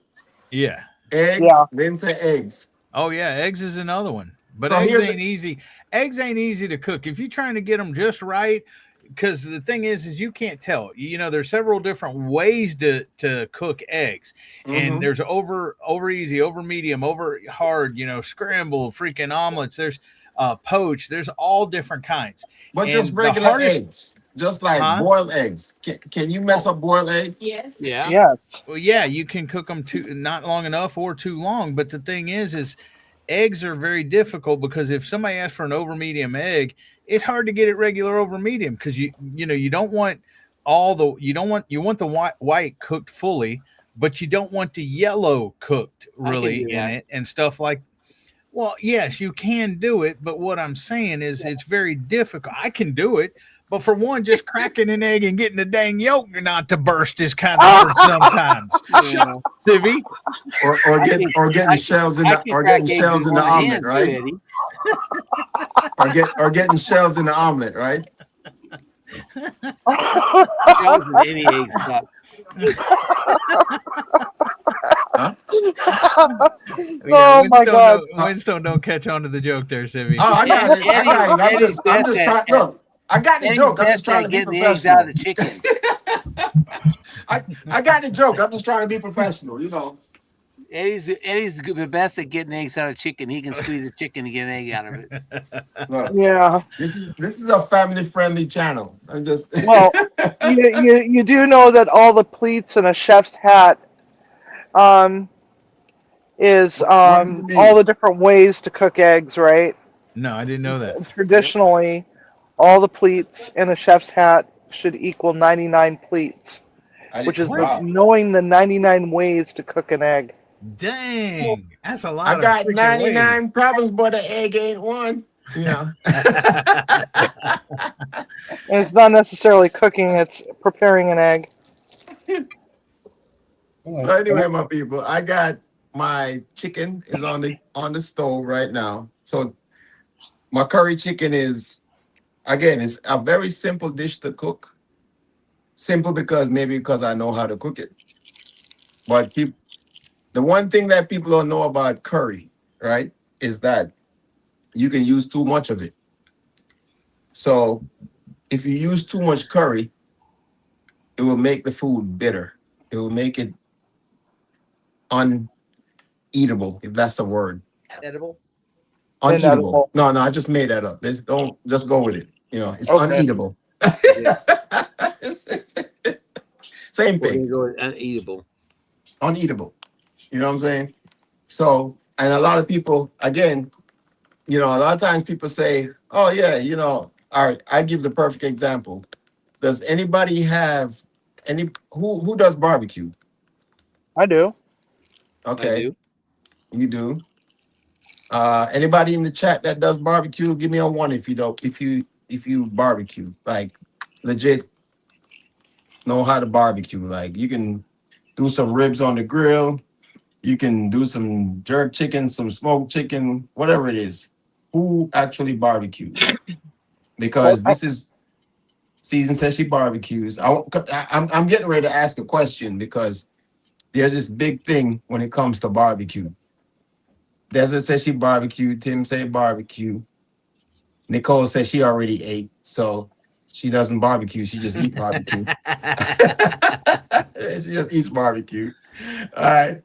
Yeah. Yeah. Eggs. Then say eggs. Oh yeah, eggs is another one. But So eggs here's ain't easy. Eggs ain't easy to cook. If you're trying to get them just right, because the thing is you can't tell. There's several different ways to cook eggs, and mm-hmm. there's over easy, over medium, over hard. Scrambled, freaking omelets. There's poached. There's all different kinds, But just and the regular hardest, eggs. Just like huh? boiled eggs. Can you mess Oh, up boiled eggs? Yeah. Yes. well, yeah, you can cook them too not long enough or too long. But the thing is eggs are very difficult because if somebody asks for an over medium egg, it's hard to get it regular over medium because you don't want you want the white cooked fully, but you don't want the yellow cooked I can really do in that. it and stuff like. Well, yes, you can do it, but what I'm saying is it's very difficult. I can do it, but for one, just cracking an egg and getting the dang yolk not to burst is kind of hard sometimes. Shut Yeah. up, Civvy. Or I get can, or getting I, shells in I the can or crack getting eggs shells with in the one omelet, hand too, right? Eddie. Or getting shells in the omelet, right? Shells in any egg stuff. Huh? Oh my God. Winston don't catch on to the joke there, Civvy. Oh, I got it. I got it. Eddie's I'm best just at, trying. Look, I got the Eddie's joke. I'm just best trying at to be getting the eggs out professional. of the chicken. I got the joke. I'm just trying to be professional. Eddie's the best at getting eggs out of chicken. He can squeeze a chicken and get an egg out of it. Look, Yeah. this is a family friendly channel. I'm just Well, you do know that all the pleats in a chef's hat um is what does it all mean? the different ways to cook eggs, right? No, I didn't know that. Traditionally, all the pleats in a chef's hat should equal 99 pleats, which is Wow. knowing the 99 ways to cook an egg. Dang, that's a I lot of got freaking 99 problems, but an egg ain't one. And it's not necessarily cooking; it's preparing an egg. So anyway, my people, I got my chicken is on the stove right now. So my curry chicken is again, it's a very simple dish to cook. Simple because I know how to cook it. But the one thing that people don't know about curry, right, is that you can use too much of it. So if you use too much curry, it will make the food bitter. It will make it uneatable, if that's a word. Edible. Uneatable. No, I just made that up. Don't just go with it. It's Okay. uneatable. Same We're thing. gonna go with uneatable. Uneatable. You know what I'm saying? So, and a lot of people, again, a lot of times people say, oh yeah, All right, I give the perfect example. Does anybody have who does barbecue? I do. Okay, I do. you do. Anybody in the chat that does barbecue, give me a one if you don't. If you barbecue, like legit know how to barbecue. Like you can do some ribs on the grill. You can do some jerk chicken, some smoked chicken, whatever it is. Who actually barbecues? Well, Because this is Season says she barbecues. I'm getting ready to ask a question because there's this big thing when it comes to barbecue. Desert says she barbecued. Tim said barbecue. Nicole says she already ate, so she doesn't barbecue. She just eat barbecue. She just eats barbecue. All right.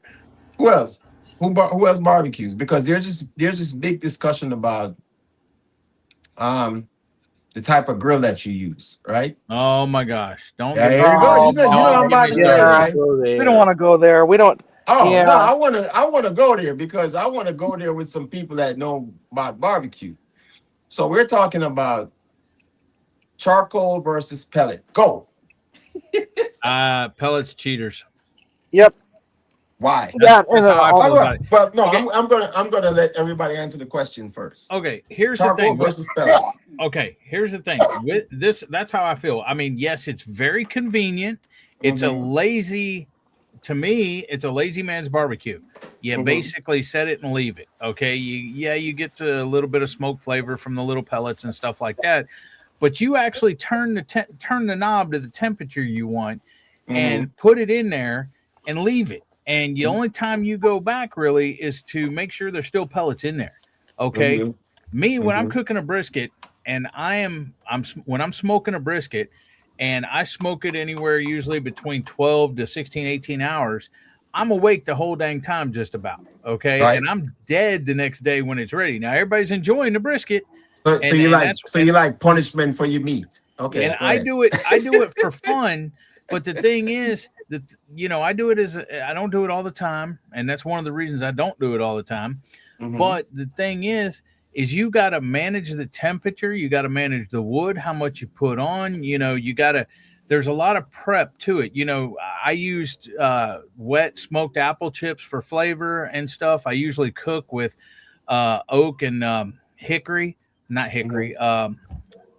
Who else? Who else barbecues? Because there's this big discussion about the type of grill that you use, right? Oh my gosh! Don't Yeah, get me here you go. Oh started. You know I'm Don't my, get about me to say, started. yeah. right? We don't want to go there. We don't. Oh no, Yeah. I wanna go there because I want to go there with some people that know about barbecue. So we're talking about charcoal versus pellet. Go. Pellets cheaters. Yep. Why? That's Yeah. that's And how I By feel the way, about it. but no, Okay. I'm gonna let everybody answer the question first. Okay. Here's the Charcoal thing. versus pellets. Okay. Here's the thing. With this, that's how I feel. I mean, yes, it's very convenient. It's a Mm-hmm. lazy. To me, it's a lazy man's barbecue. You Mm-hmm. basically set it and leave it. Okay. You get a little bit of smoke flavor from the little pellets and stuff like that. But you actually turn the knob to the temperature you want Mm-hmm. and put it in there and leave it. And the only time you go back really is to make sure there's still pellets in there. Okay. Mm-hmm. Me, when I'm Mm-hmm. cooking a brisket and when I'm smoking a brisket and I smoke it anywhere usually between 12 to 16, 18 hours, I'm awake the whole dang time just about. Okay. Right. And I'm dead the next day when it's ready. Now everybody's enjoying the brisket So and that's you like punishment for your meat. and Okay, go I ahead. do it. I do it for fun. But the thing is that I do it I don't do it all the time, and that's one of the reasons I don't do it all the time. Mm-hmm. But the thing is you got to manage the temperature. You got to manage the wood, how much you put on. You got to. There's a lot of prep to it. I used wet smoked apple chips for flavor and stuff. I usually cook with oak and hickory, not Mm-hmm. hickory.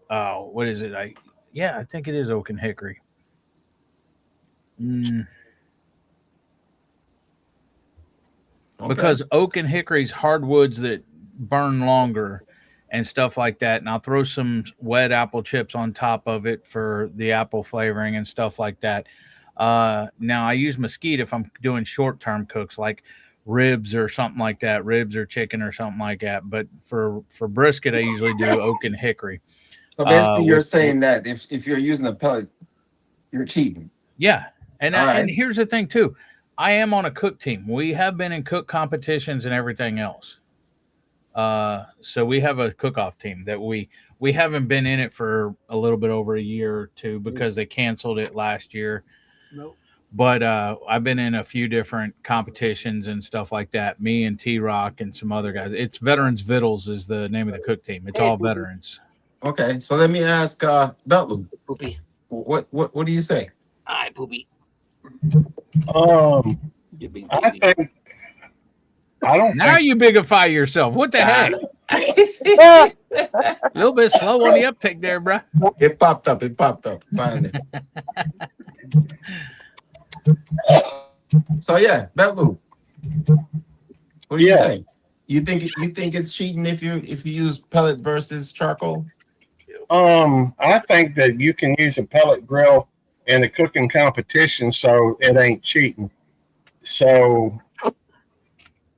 What is it? I think it is oak and hickory. Mm, Okay. because oak and hickory's hardwoods that burn longer and stuff like that. And I'll throw some wet apple chips on top of it for the apple flavoring and stuff like that. Now I use mesquite if I'm doing short term cooks like ribs or something like that, ribs or chicken or something like that. But for brisket, I usually do oak and hickory. So basically, you're With saying that if you're using a pellet, you're cheating. Yeah, All and right. here's the thing too. I am on a cook team. We have been in cook competitions and everything else. So we have a cook-off team that we haven't been in it for a little bit over a year or two because they canceled it last year. Nope. But I've been in a few different competitions and stuff like that. Me and T Rock and some other guys. It's Veterans Vittles is the name of the cook team. It's Hey, all Poopy. veterans. Okay. So let me ask Beltlu, Poopy. what do you say? Hi, Poopy. You're being I busy. think I don't Now think you bigify yourself. What the heck? Ah, A little bit slow on the uptake there, bro. It popped up. It popped up. Finally. So yeah, Beltlu, what do you Yeah. say? You think it's cheating if you use pellet versus charcoal? I think that you can use a pellet grill in a cooking competition, so it ain't cheating. So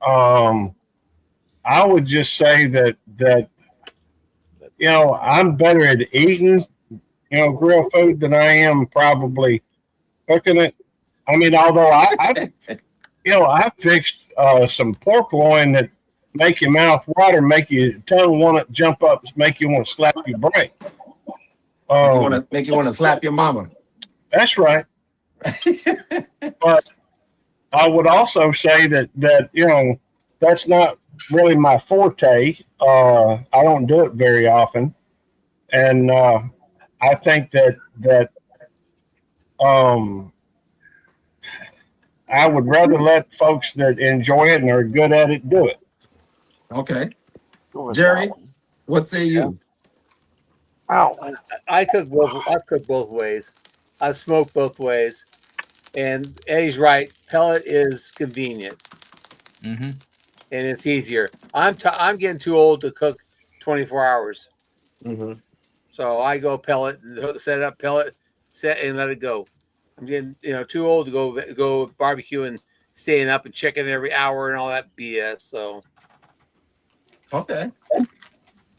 I would just say that I'm better at eating grill food than I am probably cooking it. I mean, although I fixed some pork loin that make your mouth water, make your tongue want to jump up, make you want to slap your brain. Make you want to slap your mama. That's right. But I would also say that that's not really my forte. I don't do it very often. and I think that um, I would rather let folks that enjoy it and are good at it do it. Okay. Go with that Jerry, one. what say you? Ow. I cook both. I've cooked both ways. I've smoked both ways, and Eddie's right. Pellet is convenient Mm-hmm. and it's easier. I'm getting too old to cook 24 hours, Mm-hmm. so I go pellet and set up pellet, set and let it go. I'm getting too old to go barbecue and staying up and checking every hour and all that BS. So Okay.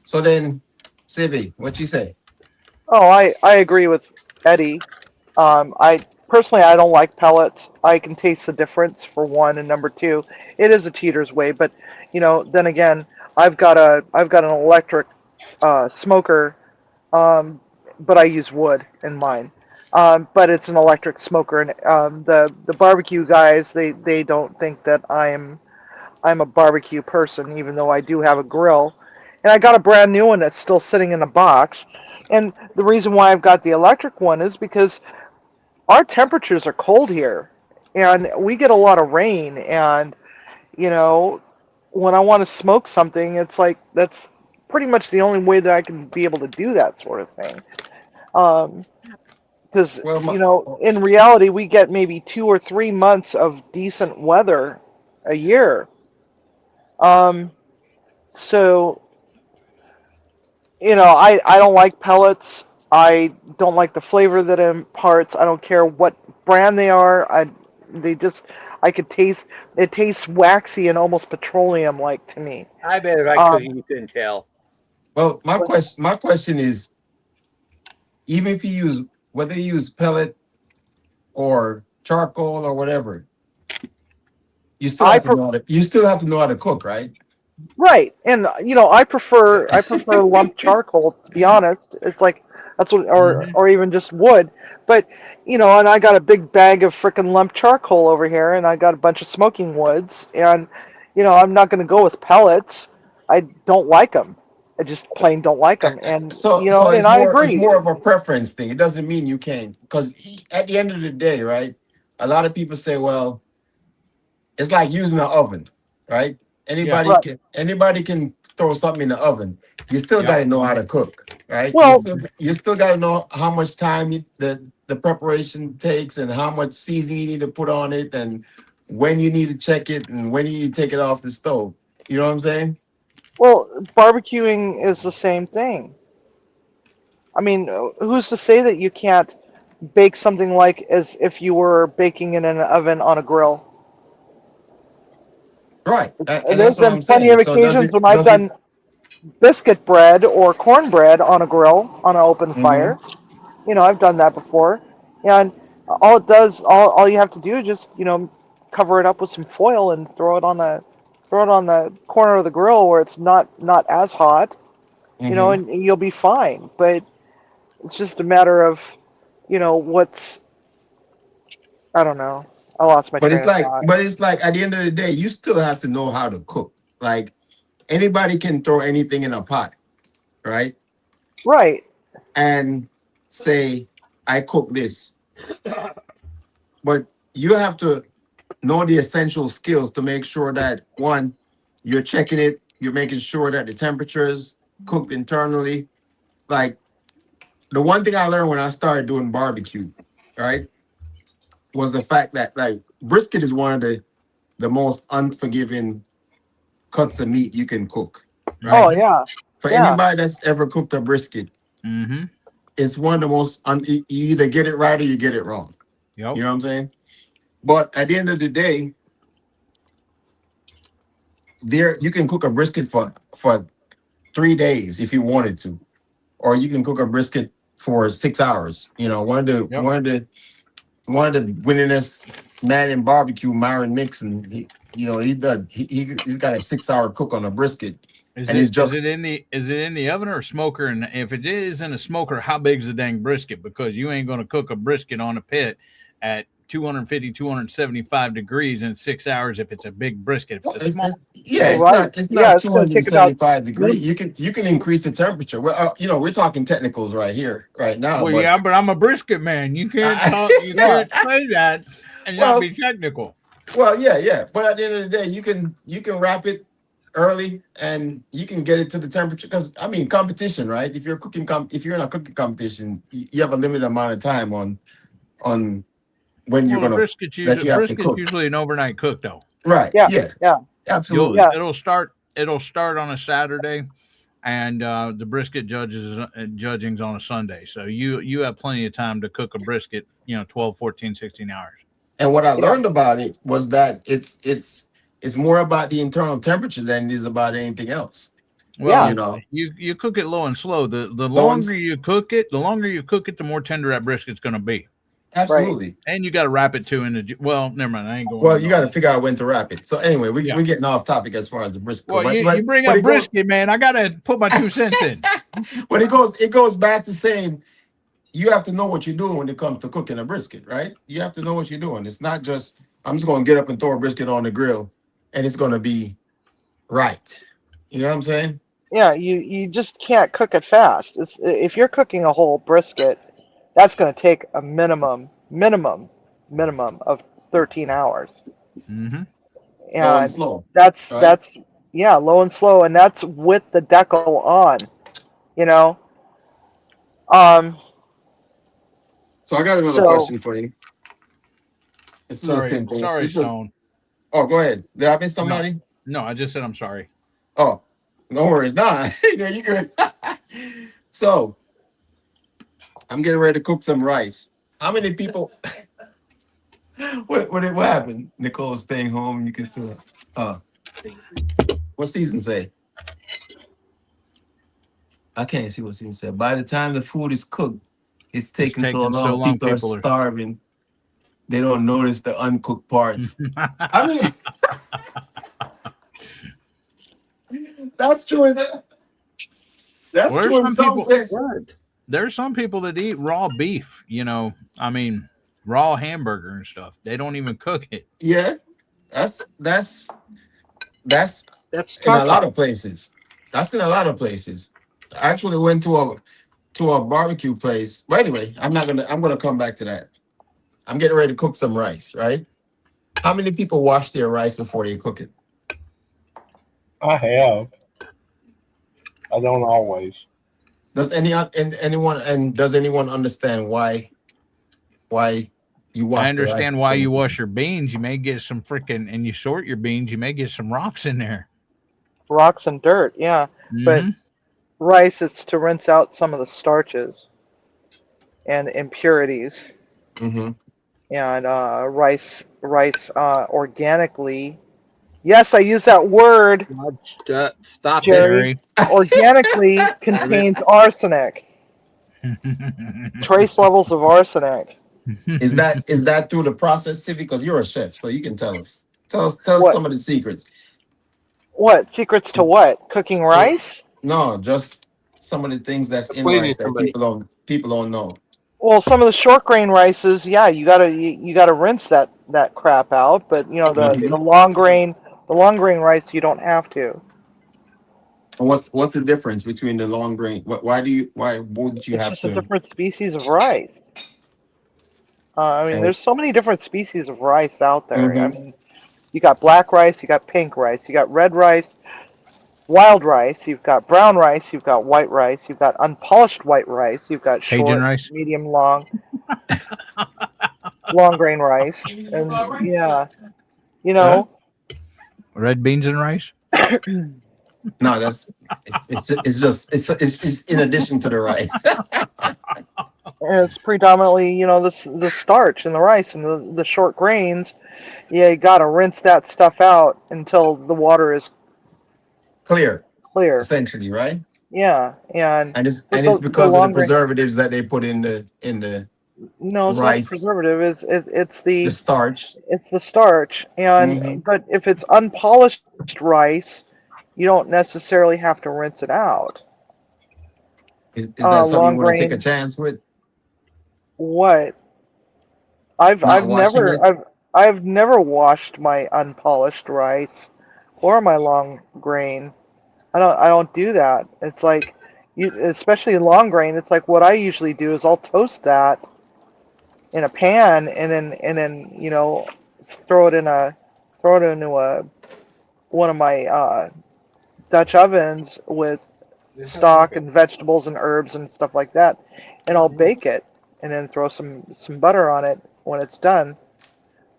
So then, Sibby, what you say? Oh, I agree with Eddie. I personally I don't like pellets. I can taste the difference for one, and number two, it is a cheater's way. But then again, I've got an electric smoker, but I use wood in mine. But it's an electric smoker, and the barbecue guys they don't think that I'm a barbecue person, even though I do have a grill. And I got a brand new one that's still sitting in a box. And the reason why I've got the electric one is because our temperatures are cold here, and we get a lot of rain. And you know, when I want to smoke something, it's like that's pretty much the only way that I can be able to do that sort of thing. Because Well, in reality, we get maybe 2 or 3 months of decent weather a year. Um, so I don't like pellets. I don't like the flavor that it imparts. I don't care what brand they are. They just, I could taste. It tastes waxy and almost petroleum like to me. I bet if I cook, Um, you couldn't tell. well, my question is, even if you use whether you use pellet or charcoal or whatever, I pre- you still have to know how to cook, right? right, and I prefer lump charcoal to be honest. It's like that's what, Mm-hmm. or even just wood. But and I got a big bag of frickin' lump charcoal over here, and I got a bunch of smoking woods, and I'm not going to go with pellets. I don't like them. I just plain don't like them, and So and I it's agree. more of a preference thing. It doesn't mean you can't, because at the end of the day, right? A lot of people say, well, it's like using an oven, right? Yeah. Right. Anybody can throw something in the oven. You still got Yep. to know how to cook, right? Well, You still got to know how much time the preparation takes, and how much seasoning you need to put on it, and when you need to check it, and when you need to take it off the stove. You know what I'm saying? well, barbecuing is the same thing. I mean, who's to say that you can't bake something like as if you were baking in an oven on a grill? Right. And There's that's what been I'm plenty saying. of So does occasions it when I've does it? done biscuit bread or cornbread on a grill on an open Mm-hmm. fire. I've done that before. And all you have to do is just, cover it up with some foil and throw it on the corner of the grill where it's not as hot, Mm-hmm. and you'll be fine. But it's just a matter of, what's I don't know. I lost my train of thought. But it's like at the end of the day, you still have to know how to cook. Like anybody can throw anything in a pot, right? Right. And say, I cook this. But you have to know the essential skills to make sure that one, you're checking it, you're making sure that the temperature is cooked internally. Like the one thing I learned when I started doing barbecue, right, was the fact that like brisket is one of the most unforgiving cuts of meat you can cook, Oh right? yeah. For Yeah. anybody that's ever cooked a brisket, Mm-hmm. it's one of the most you either get it right or you get it wrong. Yep. You know what I'm saying? But at the end of the day, there you can cook a brisket for 3 days if you wanted to, or you can cook a brisket for 6 hours. One of the Yep. one of the one of the winningest man in barbecue, Myron Nixon. He's got a 6 hour cook on a brisket, Is and he's it is just it in the oven or smoker? And if it is in a smoker, how big's the dang brisket? Because you ain't gonna cook a brisket on a pit at 250, 275 degrees in 6 hours if it's a big brisket. If it's a small, It's Yeah, not it's going to take about 275 degrees. You can increase the temperature. Well, we're talking technicals right here, right now. well, But yeah, but I'm a brisket man. You can't talk. You yeah. can't say that and not well, be technical. well, yeah. But at the end of the day, you can wrap it early and you can get it to the temperature. Because I mean, competition, right? If you're if you're in a cooking competition, you have a limited amount of time on when you're Well, gonna that you have to brisket's cook. usually an overnight cook though. Right? Yeah. Yeah. Yeah. Absolutely. Yeah. It'll start on a Saturday, and the brisket judging's on a Sunday. So you have plenty of time to cook a brisket. 12, 14, 16 hours. And what I Yeah. learned about it was that it's more about the internal temperature than it is about anything else. Well, Yeah. you cook it low and slow. The Low and longer you cook it, the more tender that brisket's going to be. Absolutely. And you got to wrap it too in the. Well, never mind. I ain't going. Well, you got to figure out when to wrap it. So anyway, Yeah. we're getting off topic as far as the brisket. Well, But- you but- bring but up it goes- brisket, man. I got to put my 2 cents in. But it goes back to saying you have to know what you're doing when it comes to cooking a brisket, right? You have to know what you're doing. It's not just I'm just going to get up and throw a brisket on the grill and it's going to be right. You know what I'm saying? Yeah. You just can't cook it fast. If you're cooking a whole brisket, that's going to take a minimum of 13 hours. Mm-hmm. Low and And slow. that's right? that's yeah, low and slow, and that's with the decal on. You know. So I got another So- question for you. This is a Sorry, simple. sorry, this is- Stone. Oh, go ahead. Did I miss somebody? No, I just said I'm sorry. Oh, no worries. Nah, yeah, you good. So, I'm getting ready to cook some rice. How many people? What happened? Nicole's staying home. You can still. What season say? I can't see what season said. By the time the food is cooked, it's taking so long. People are starving. They don't notice the uncooked parts. I mean, that's true. That's Well, true in some sense. There's some people that eat raw beef. I mean, raw hamburger and stuff. They don't even cook it. Yeah, that's That's in a lot of places. That's in a lot of places. I actually went to a barbecue place. But anyway, I'm gonna come back to that. I'm getting ready to cook some rice, right? How many people wash their rice before they cook it? I have. I don't always. Does anyone understand why you wash? I the rice understand why before you wash your beans. You may get some and you sort your beans. You may get some rocks in there. Rocks and dirt, yeah. But Mhm. rice is to rinse out some of the starches and impurities. Mm-hmm. And rice organically. Yes, I use that word. Stop Jerry. it. Organically contains arsenic. Trace levels of arsenic. Is that through the process, Civi? Because you're a chef, so you can tell us. Tell us What? some of the secrets. What secrets to what? Cooking rice? No, just some of the things that's in Explain it rice to that somebody. people don't know. Well, some of the short grain rices, yeah, you gotta rinse that crap out. But the long grain rice, you don't have to. And what's the difference between the long grain? Why would you It's have just a to? different species of rice. I mean, And- there's so many different species of rice out there. I Mhm. mean, you got black rice, you got pink rice, you got red rice, wild rice, you've got brown rice, you've got white rice, you've got unpolished white rice, you've got Cajun short, rice? medium, long, long grain rice, and yeah, Red beans and rice. No, it's in addition to the rice. it's predominantly the starch in the rice and the short grains. Yeah, you gotta rinse that stuff out until the water is Clear, clear. essentially, right? Yeah, and It's with because the of the long grain- preservatives that they put in the no, it's rice. not preservative. It's the starch. it's the starch, and Mhm. but if it's unpolished rice, you don't necessarily have to rinse it out. Is that something long you want to take a grain- chance with? What? I've Not I've washing never it. I've never washed my unpolished rice or my long grain. I don't do that. It's like you, especially long grain. It's like what I usually do is I'll toast that in a pan and then throw it in a throw it into a one of my Dutch ovens with stock and vegetables and herbs and stuff like that, and I'll bake it and then throw some butter on it when it's done.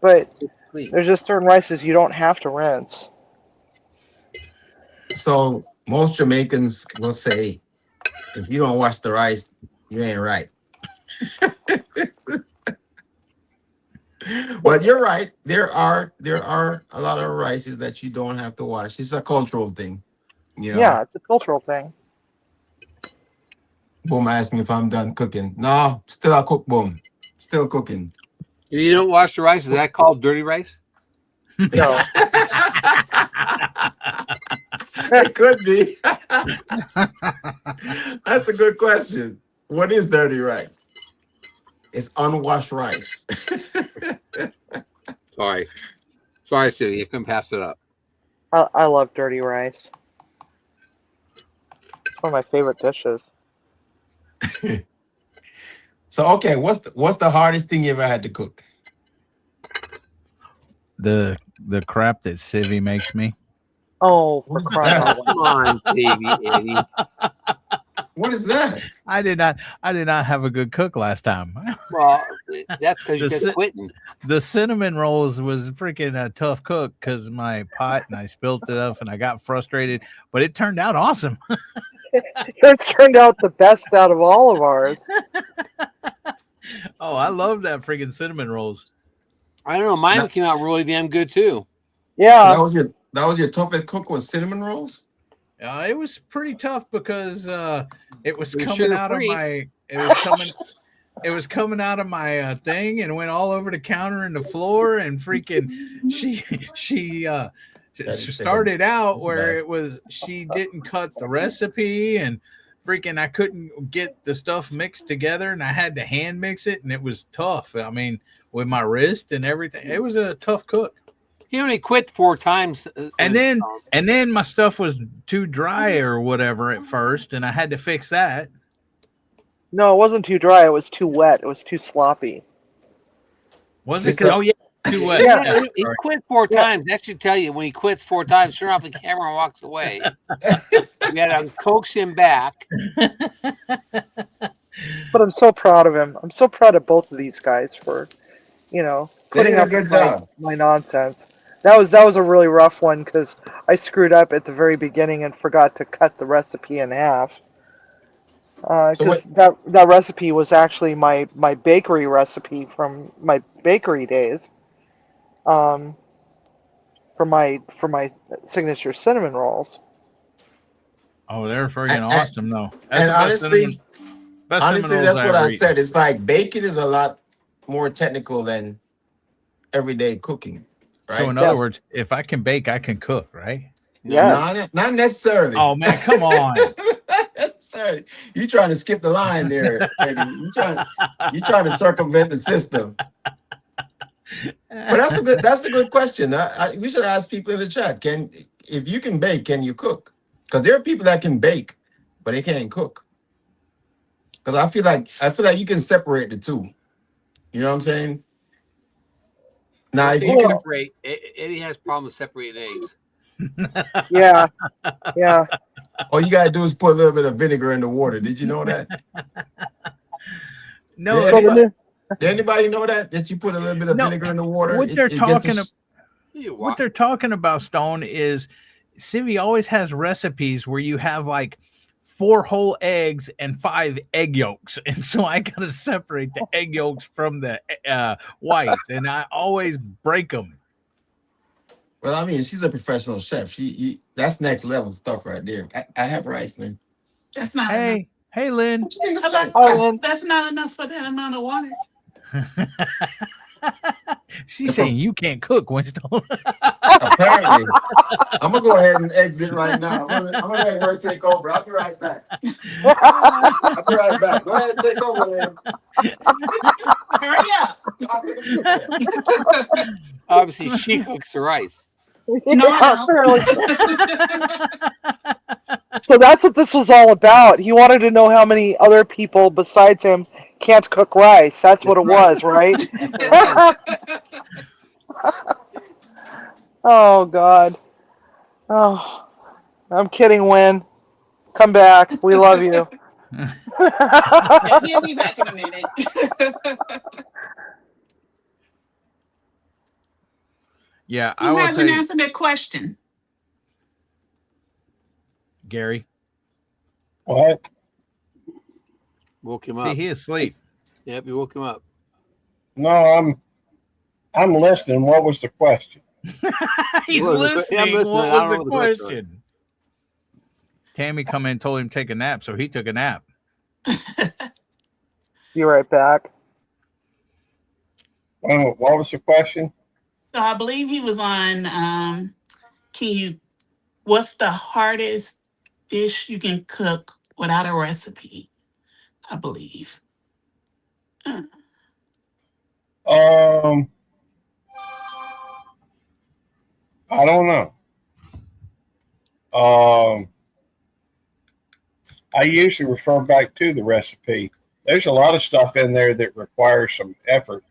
But there's just certain rices you don't have to rinse. So most Jamaicans will say, if you don't wash the rice, you ain't right. But you're right. There are a lot of rices that you don't have to wash. It's a cultural thing, you know. Yeah, it's a cultural thing. Boom asked me if I'm done cooking. No, still I cook. Boom, still cooking. If you don't wash the rice, is that called dirty rice? No. It could be. That's a good question. What is dirty rice? It's unwashed rice. Sorry, City. You can pass it up. I love dirty rice. It's one of my favorite dishes. So okay, what's the hardest thing you ever had to cook? The crap that Civvy makes me. Oh, for What is crying that? out Come on, baby Eddie. What is that? I did not have a good cook last time. Well, that's because The you're si- just quitting. The cinnamon rolls was freaking a tough cook because my pot and I spilled stuff and I got frustrated, but it turned out awesome. It's turned out the best out of all of ours. Oh, I love that freaking cinnamon rolls. I don't know. Mine No. came out really damn good too. So Yeah, that was your toughest cook was cinnamon rolls? It was pretty tough because it was They're coming out of sugar-free. my it was coming out of my thing and went all over the counter and the floor and freaking she started out That's where bad. it was she didn't cut the recipe and freaking I couldn't get the stuff mixed together and I had to hand mix it and it was tough. I mean, with my wrist and everything, it was a tough cook. He only quit 4 times. And then my stuff was too dry or whatever at first, and I had to fix that. no, it wasn't too dry. It was too wet. It was too sloppy. Was it? It's a- Oh yeah, too wet. Yeah. Yeah, he sorry. quit 4 Yeah. times. That should tell you when he quits 4 times, turn off the camera and walks away. We had to coax him back. But I'm so proud of him. I'm so proud of both of these guys for, putting did a up good with job. my nonsense. That was a really rough one because I screwed up at the very beginning and forgot to cut the recipe in half. So Because what that recipe was actually my bakery recipe from my bakery days. For my signature cinnamon rolls. Oh, they're freaking And- awesome though. That's and the best honestly, cinnamon- best cinnamon rolls that's what I ever eaten. said. It's like baking is a lot more technical than everyday cooking. Right? So in Yes. other words, if I can bake, I can cook, right? Yeah. Not necessarily. Oh man, come on. Not necessarily. You trying to skip the line there, Eddie. You trying to circumvent the system. But that's a good question. We should ask people in the chat. If you can bake, can you cook? Because there are people that can bake, but they can't cook. Because I feel like you can separate the two. You know what I'm saying? Now, if you can, separate, Eddie has problems separating eggs. Yeah. Yeah. all you gotta do is put a little bit of vinegar in the water. Did you know that? No, Yeah. So the Did anybody know that you put a little bit of No, vinegar in the water? what they're it gets talking the what they're talking about, Stone, is Civvy always has recipes where you have like 4 whole eggs and 5 egg yolks, and so I gotta separate the egg yolks from the whites, and I always break them. Well, I mean, she's a professional chef. That's next level stuff right there. I have rice, man. That's not enough. Hey, Lynn. What you mean it's not- Oh, and That's not enough for that amount of water. She's saying you can't cook, Winston. Apparently. I'm gonna go ahead and exit right now. I'm gonna let her take over. I'll be right back. I'll be right back. Go ahead and take over, Liam. Hurry up. Obviously, she cooks the rice. No, I apparently. don't. So that's what this was all about. He wanted to know how many other people besides him can't cook rice. That's what it was, right? Oh, God. Oh, I'm kidding, Win. Come back. We love you. Yeah, he'll be back in a minute. Yeah, Who I will hasn't tell you, answered that question? Gary. What? Woke him See, up. he is asleep. Yep, you woke him up. No, I'm listening. What was the question? He's What was the- yeah, I'm listening. listening. What I was don't the know the question. question? Tammy come in and told him to take a nap, so he took a nap. Be right back. What was the question? So I believe he was on. What's the hardest dish you can cook without a recipe? I believe. I don't know. I usually refer back to the recipe. There's a lot of stuff in there that requires some effort.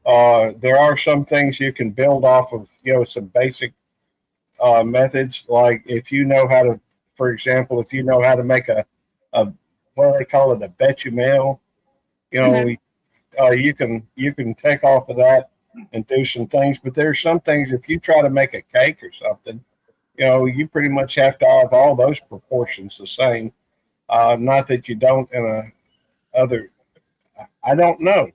There are some things you can build off of, some basic methods. Like if you know how to, for example, if you know how to make a what do they call it, a bechamel, you can take off of that and do some things. But there's some things if you try to make a cake or something, you pretty much have to have all those proportions the same. Not that you don't in a other. I don't know.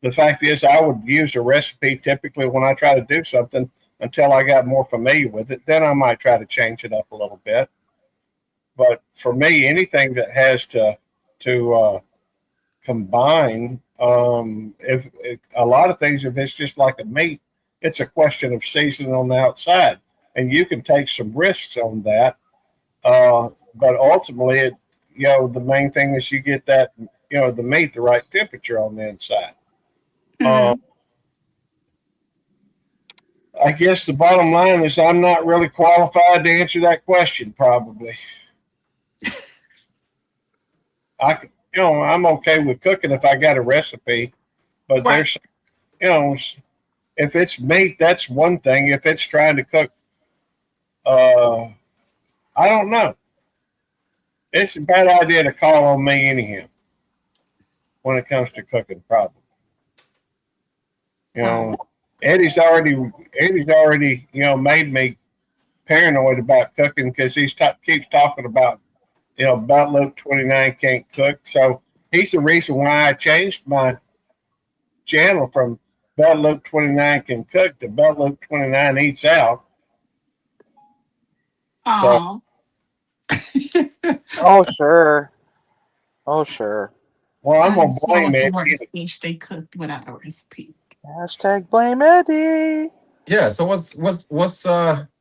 The fact is, I would use a recipe typically when I try to do something until I got more familiar with it. Then I might try to change it up a little bit. But for me, anything that has to combine, if a lot of things, if it's just like a meat, it's a question of seasoning on the outside, and you can take some risks on that. But ultimately, the main thing is you get that, the meat the right temperature on the inside. I guess the bottom line is I'm not really qualified to answer that question. Probably, I'm okay with cooking if I got a recipe, but Right. there's, if it's meat, that's one thing. If it's trying to cook, I don't know. It's a bad idea to call on me anyhow when it comes to cooking, probably. Eddie's already, made me paranoid about cooking because he keeps talking about, About Luke 29 can't cook. So he's the reason why I changed my channel from About Luke 29 can cook to About Luke 29 eats out. Oh. Oh, sure. Oh, sure. Well, I'm going to So blame what's the Eddie. hardest dish they cooked without a recipe? Hashtag blame Eddie. Yeah. So what's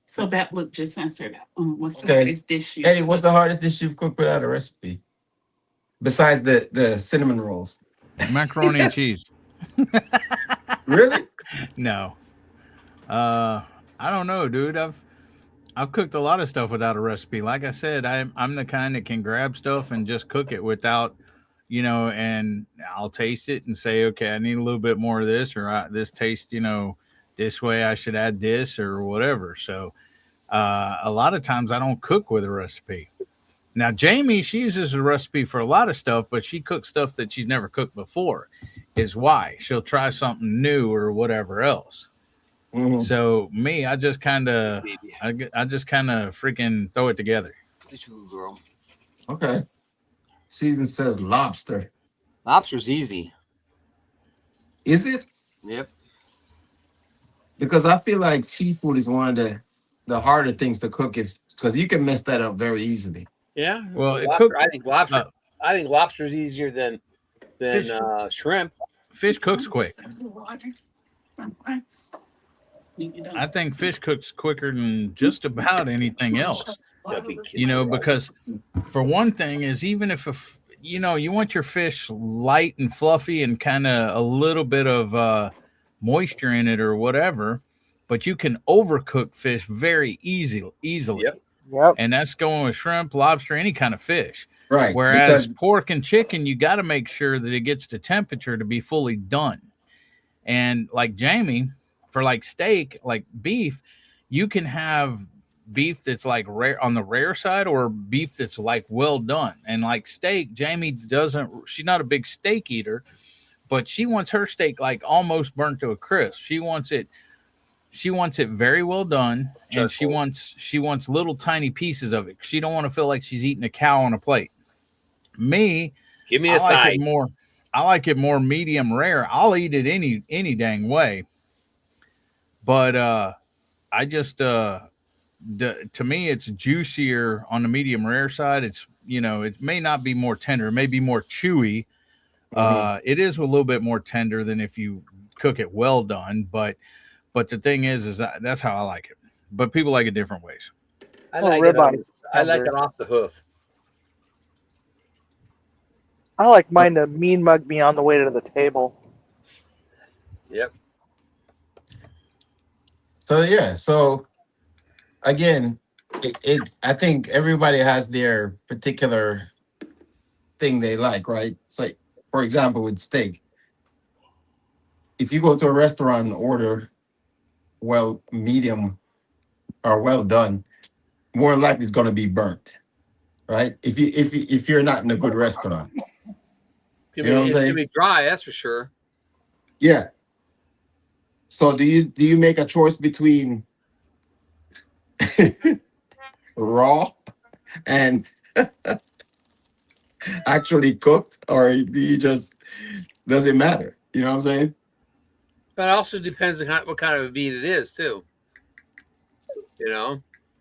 So that look just answered. What's the okay, hardest dish you Eddie? What's the hardest dish you've cooked without a recipe? Besides the cinnamon rolls. Macaroni and cheese. Really? No. I don't know, dude. I've cooked a lot of stuff without a recipe. Like I said, I'm the kind that can grab stuff and just cook it without, and I'll taste it and say, okay, I need a little bit more of this, or this tastes, this way. I should add this or whatever. So a lot of times I don't cook with a recipe. Now Jamie, she uses a recipe for a lot of stuff, but she cooks stuff that she's never cooked before. Is why she'll try something new or whatever else. Mhm. So me, I just kind of freaking throw it together. Girl. Okay. Season says lobster. Lobster's easy. Is it? Yep. Because I feel like seafood is one of the harder things to cook, because you can mess that up very easily. Yeah. Well, it lobster, cook- I think lobster. I think lobster's easier than Fish. shrimp. Fish cooks quick. I think fish cooks quicker than just about anything else. You know, because for one thing is even if you know you want your fish light and fluffy and kind of a little bit of moisture in it or whatever, but you can overcook fish very easily. Yep. Yep. And that's going with shrimp, lobster, any kind of fish. Right. Whereas Because pork and chicken, you got to make sure that it gets to temperature to be fully done. And like Jamie, for like steak, like beef, you can have beef that's like rare on the rare side or beef that's like well done. And like steak, Jamie doesn't, she's not a big steak eater, but she wants her steak like almost burnt to a crisp. She wants it very well done, and she wants little tiny pieces of it. She don't want to feel like she's eating a cow on a plate. Me, Give me I a like side. it more. I like it more medium rare. I'll eat it any dang way. But I just to me it's juicier on the medium rare side. It's it may not be more tender, it may be more chewy. It is a little bit more tender than if you cook it well done, but the thing is that's how I like it. But people like it different ways. I Well, like it. ribeye. I like it off the hoof. I like mine to mean mug me on the way to the table. Yep. so yeah. So again, I think everybody has their particular thing they like, right? So, for example, with steak, if you go to a restaurant and order medium or well done, more than likely it's going to be burnt, right? If you're not in a good restaurant, It's what I'm gonna saying? be dry, that's for sure. Yeah. So do you make a choice between raw and actually cooked, or do you just does it matter? You know what I'm saying? But it also depends on what kind of meat it is, too.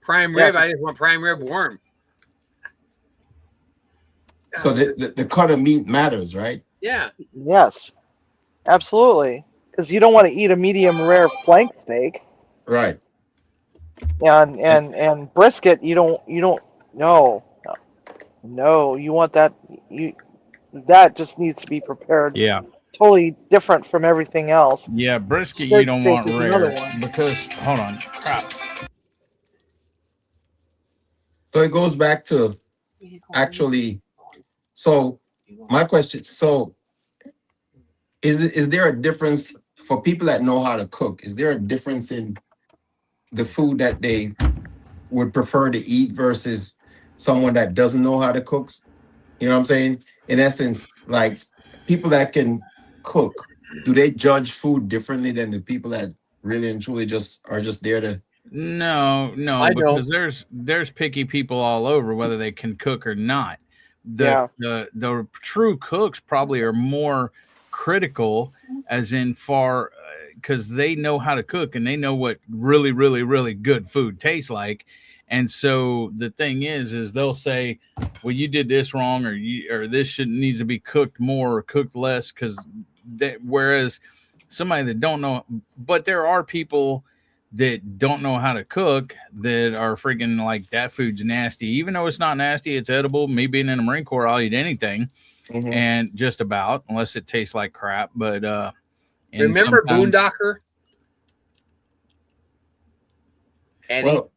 Prime rib, I just want prime rib warm. So the cut of meat matters, right? Yeah. Yes, absolutely. Because you don't want to eat a medium rare flank steak, Right. and brisket. You don't no. You want that just needs to be prepared Yeah. totally different from everything else. Yeah, brisket you Skirt don't steak want is another rare one. because hold on, crap. So it goes back to actually. So my question. So is there a difference for people that know how to cook? Is there a difference in the food that they would prefer to eat versus someone that doesn't know how to cook? You know what I'm saying? In essence, like people that can cook, do they judge food differently than the people that really and truly are just there to? No, I because don't. there's picky people all over whether they can cook or not. Yeah. The true cooks probably are more critical, as in far because they know how to cook and they know what really really really good food tastes like. And so the thing is they'll say, well, you did this wrong, or this should needs to be cooked more or cooked less, because whereas somebody that don't know, but there are people that don't know how to cook that are freaking like that food's nasty, even though it's not nasty, it's edible. Me being in the Marine Corps, I'll eat anything, and just about, unless it tastes like crap. But and Remember sometimes Boondocker? Eddie? Well,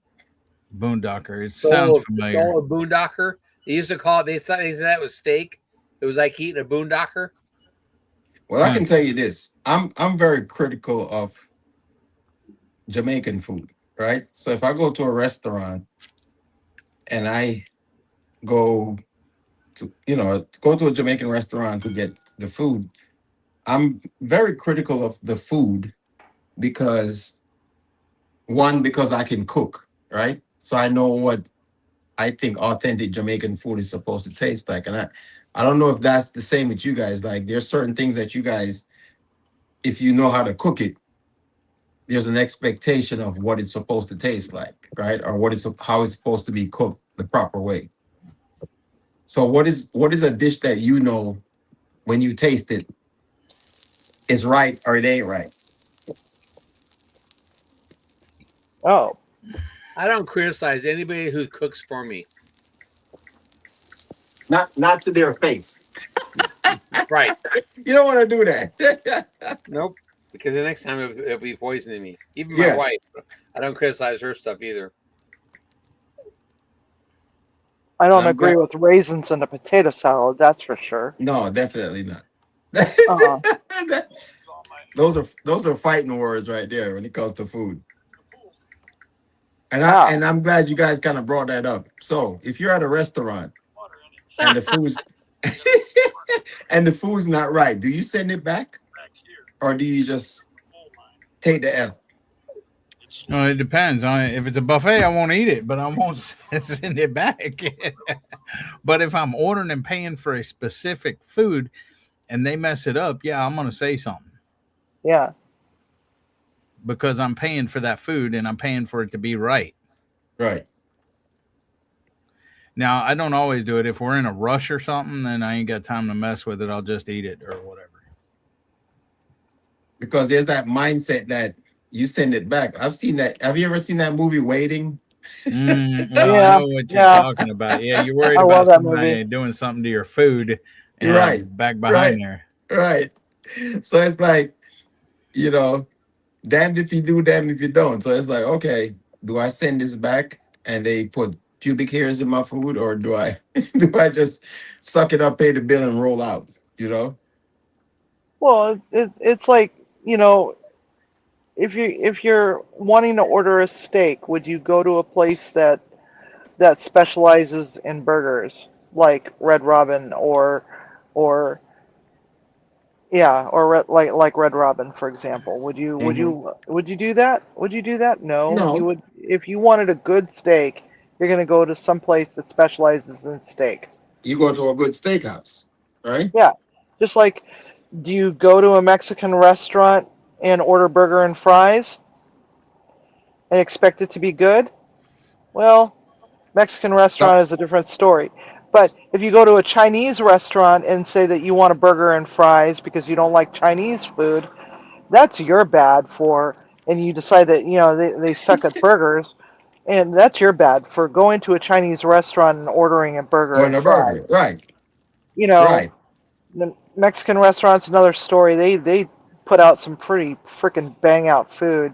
Boondocker, it sounds familiar. Soul of Boondocker. They used to call it. They thought that was steak. It was like eating a Boondocker. well, I can tell you this. I'm very critical of Jamaican food, right? So if I go to a restaurant and I go go to a Jamaican restaurant to get the food, I'm very critical of the food because because I can cook, right? So I know what I think authentic Jamaican food is supposed to taste like. And I don't know if that's the same with you guys. Like there's certain things that you guys, if you know how to cook it, there's an expectation of what it's supposed to taste like, right? Or how it's supposed to be cooked the proper way. So what is a dish that when you taste it is right or it ain't right? Oh, I don't criticize anybody who cooks for me. Not to their face. Right. You don't want to do that. Nope. Because the next time it'll be poisoning me. Even my Yeah. wife. I don't criticize her stuff either. I don't I'm agree glad. with raisins in a potato salad. That's for sure. No, definitely not. Uh, Those are fighting words right there when it comes to food. And ah, I'm glad you guys kind of brought that up. So if you're at a restaurant and the food's and the food's not right, do you send it back or do you just take the L? Well, it depends on if it's a buffet. I won't eat it, but I won't send it back. But if I'm ordering and paying for a specific food and they mess it up, yeah, I'm gonna say something yeah. because I'm paying for that food and I'm paying for it to be right. Right. Now, I don't always do it. If we're in a rush or something, then I ain't got time to mess with it. I'll just eat it or whatever. Because there's that mindset that you send it back. I've seen that. Have you ever seen that movie Waiting? Well, I Yeah, know what you're yeah. talking about. Yeah, you're worried I love about that somebody movie. doing something to your food Right. and back Right. behind there. Right. So it's like, you know, damned if you do, damned if you don't. So it's like, okay, do I send this back and they put pubic hairs in my food, or do I do I just suck it up, pay the bill, and roll out? You know? Well, it's like, you know, if you're wanting to order a steak, would you go to a place that specializes in burgers, like Red Robin or yeah, or like Red Robin, for example? Would you would Hmm. you would you do that? Would you do that? No, you No, would. If you wanted a good steak, you're gonna go to some place that specializes in steak. you go to a good steakhouse, right? Yeah, just like, do you go to a Mexican restaurant and order burger and fries and expect it to be good? Well, Mexican So, restaurant is a different story. But if you go to a Chinese restaurant and say that you want a burger and fries because you don't like Chinese food, that's your bad for, and you decide that, they suck at burgers, and that's your bad for going to a Chinese restaurant and ordering a burger or in and a burger, fries. right? You know, Right. the Mexican restaurant's another story. They put out some pretty freaking bang out food,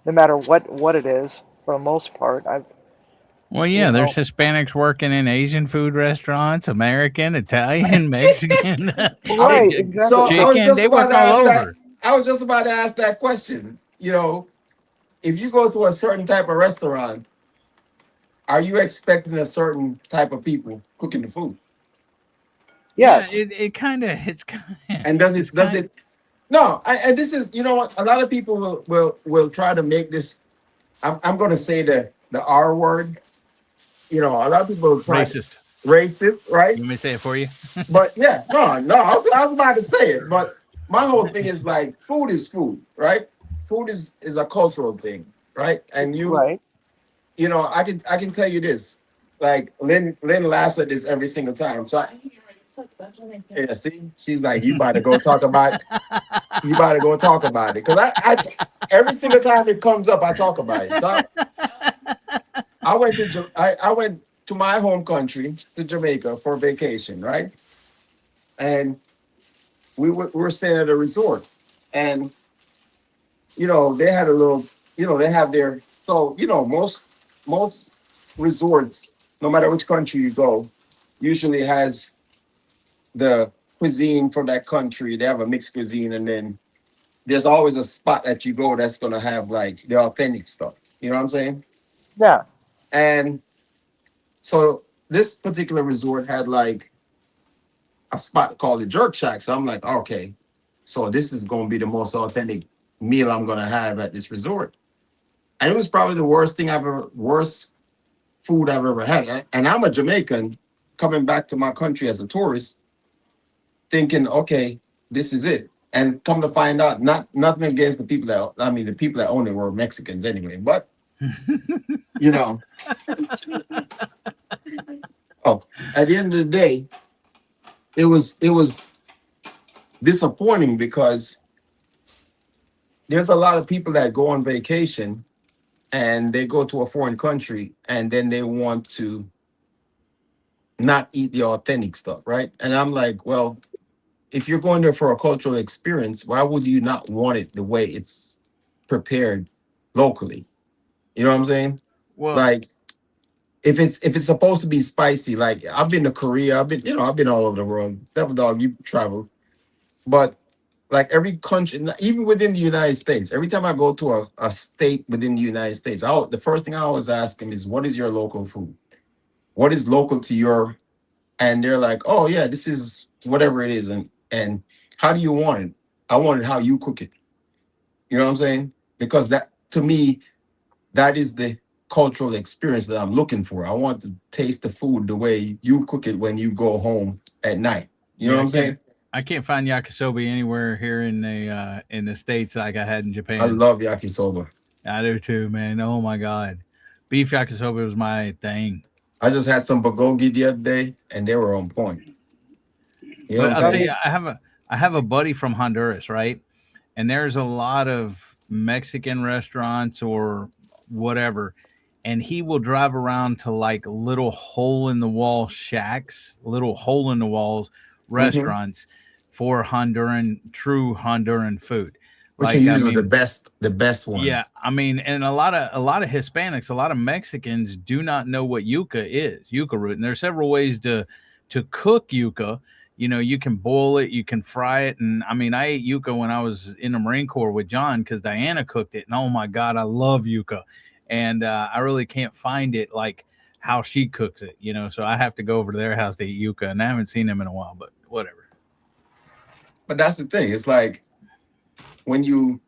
no matter what it is, for the most part. I've Well, you yeah, there's know Hispanics working in Asian food restaurants, American, Italian, Mexican, I was Right, exactly. so I was chicken. just They about work to all ask that. over. I was just about to ask that question. You know, if you go to a certain type of restaurant, are you expecting a certain type of people cooking the food? Yeah, Yes. it kind of it's kind And does it's it does kind. it no, and this is, you know what, a lot of people will try to make this, I'm gonna say the R word. You know, a lot of people will try Racist. racist, right? You want me to say it for you? But yeah, no, I was about to say it, but my whole thing is like food is food, right? Food is a cultural thing, right? And Right. you know, I can tell you this. Like Lynn laughs at this every single time. So yeah, see, she's like, you about to go talk about you about to go talk about it. Cause I every single time it comes up, I talk about it. So I went to I went to my home country to Jamaica for vacation, right? And we were staying at a resort, and you know they had a little, you know they have their, so you know most resorts, no matter which country you go, usually has the cuisine for that country. They have a mixed cuisine, and then there's always a spot that you go that's gonna have like the authentic stuff. You know what I'm saying? Yeah. And so this particular resort had like a spot called the Jerk Shack. So I'm like, okay, so this is gonna be the most authentic meal I'm gonna have at this resort. And it was probably the worst food I've ever had. And I'm a Jamaican coming back to my country as a tourist, thinking, okay, this is it. And come to find out, nothing against the people the people that owned it were Mexicans anyway. But you know, oh, at the end of the day, it was disappointing because there's a lot of people that go on vacation and they go to a foreign country and then they want to not eat the authentic stuff, right? And I'm like, well, if you're going there for a cultural experience, why would you not want it the way it's prepared locally? You know what I'm saying? Well, Like if it's supposed to be spicy, like I've been to Korea, I've been all over the world. Devil dog, you travel, but like every country, even within the United States, every time I go to a state within the United States, the first thing I always ask them is, what is your local food? What is local to your? And they're like, oh yeah, this is whatever it is, and how do you want it? I want it how you cook it. You know what I'm saying? Because that to me, that is the cultural experience that I'm looking for. I want to taste the food the way you cook it when you go home at night. You know yeah, what I'm saying? I can't find yakisoba anywhere here in the States like I had in I Japan. love yakisoba. I do too, man. Oh my god, beef yakisoba was my thing. I just had some bulgogi the other day, and they were on point. You know what But I'm I'll tell saying? you, I have a buddy from Honduras, right? And there's a lot of Mexican restaurants or whatever, and he will drive around to like little hole in the wall shacks, little hole in the walls Hmm. restaurants for true Honduran food. Which are Like I usually mean, the best yeah, ones. I mean, and a lot of Hispanics, a lot of Mexicans do not know what yuca is, yuca root, and there's several ways to cook yuca. You know, you can boil it, you can fry it, and I mean, I ate yuca when I was in the Marine Corps with John because Diana cooked it, and oh my god, I love yuca, and I really can't find it like how she cooks it. You know, so I have to go over to their house to eat yuca, and I haven't seen them in a while, but whatever. But that's the thing. It's like when you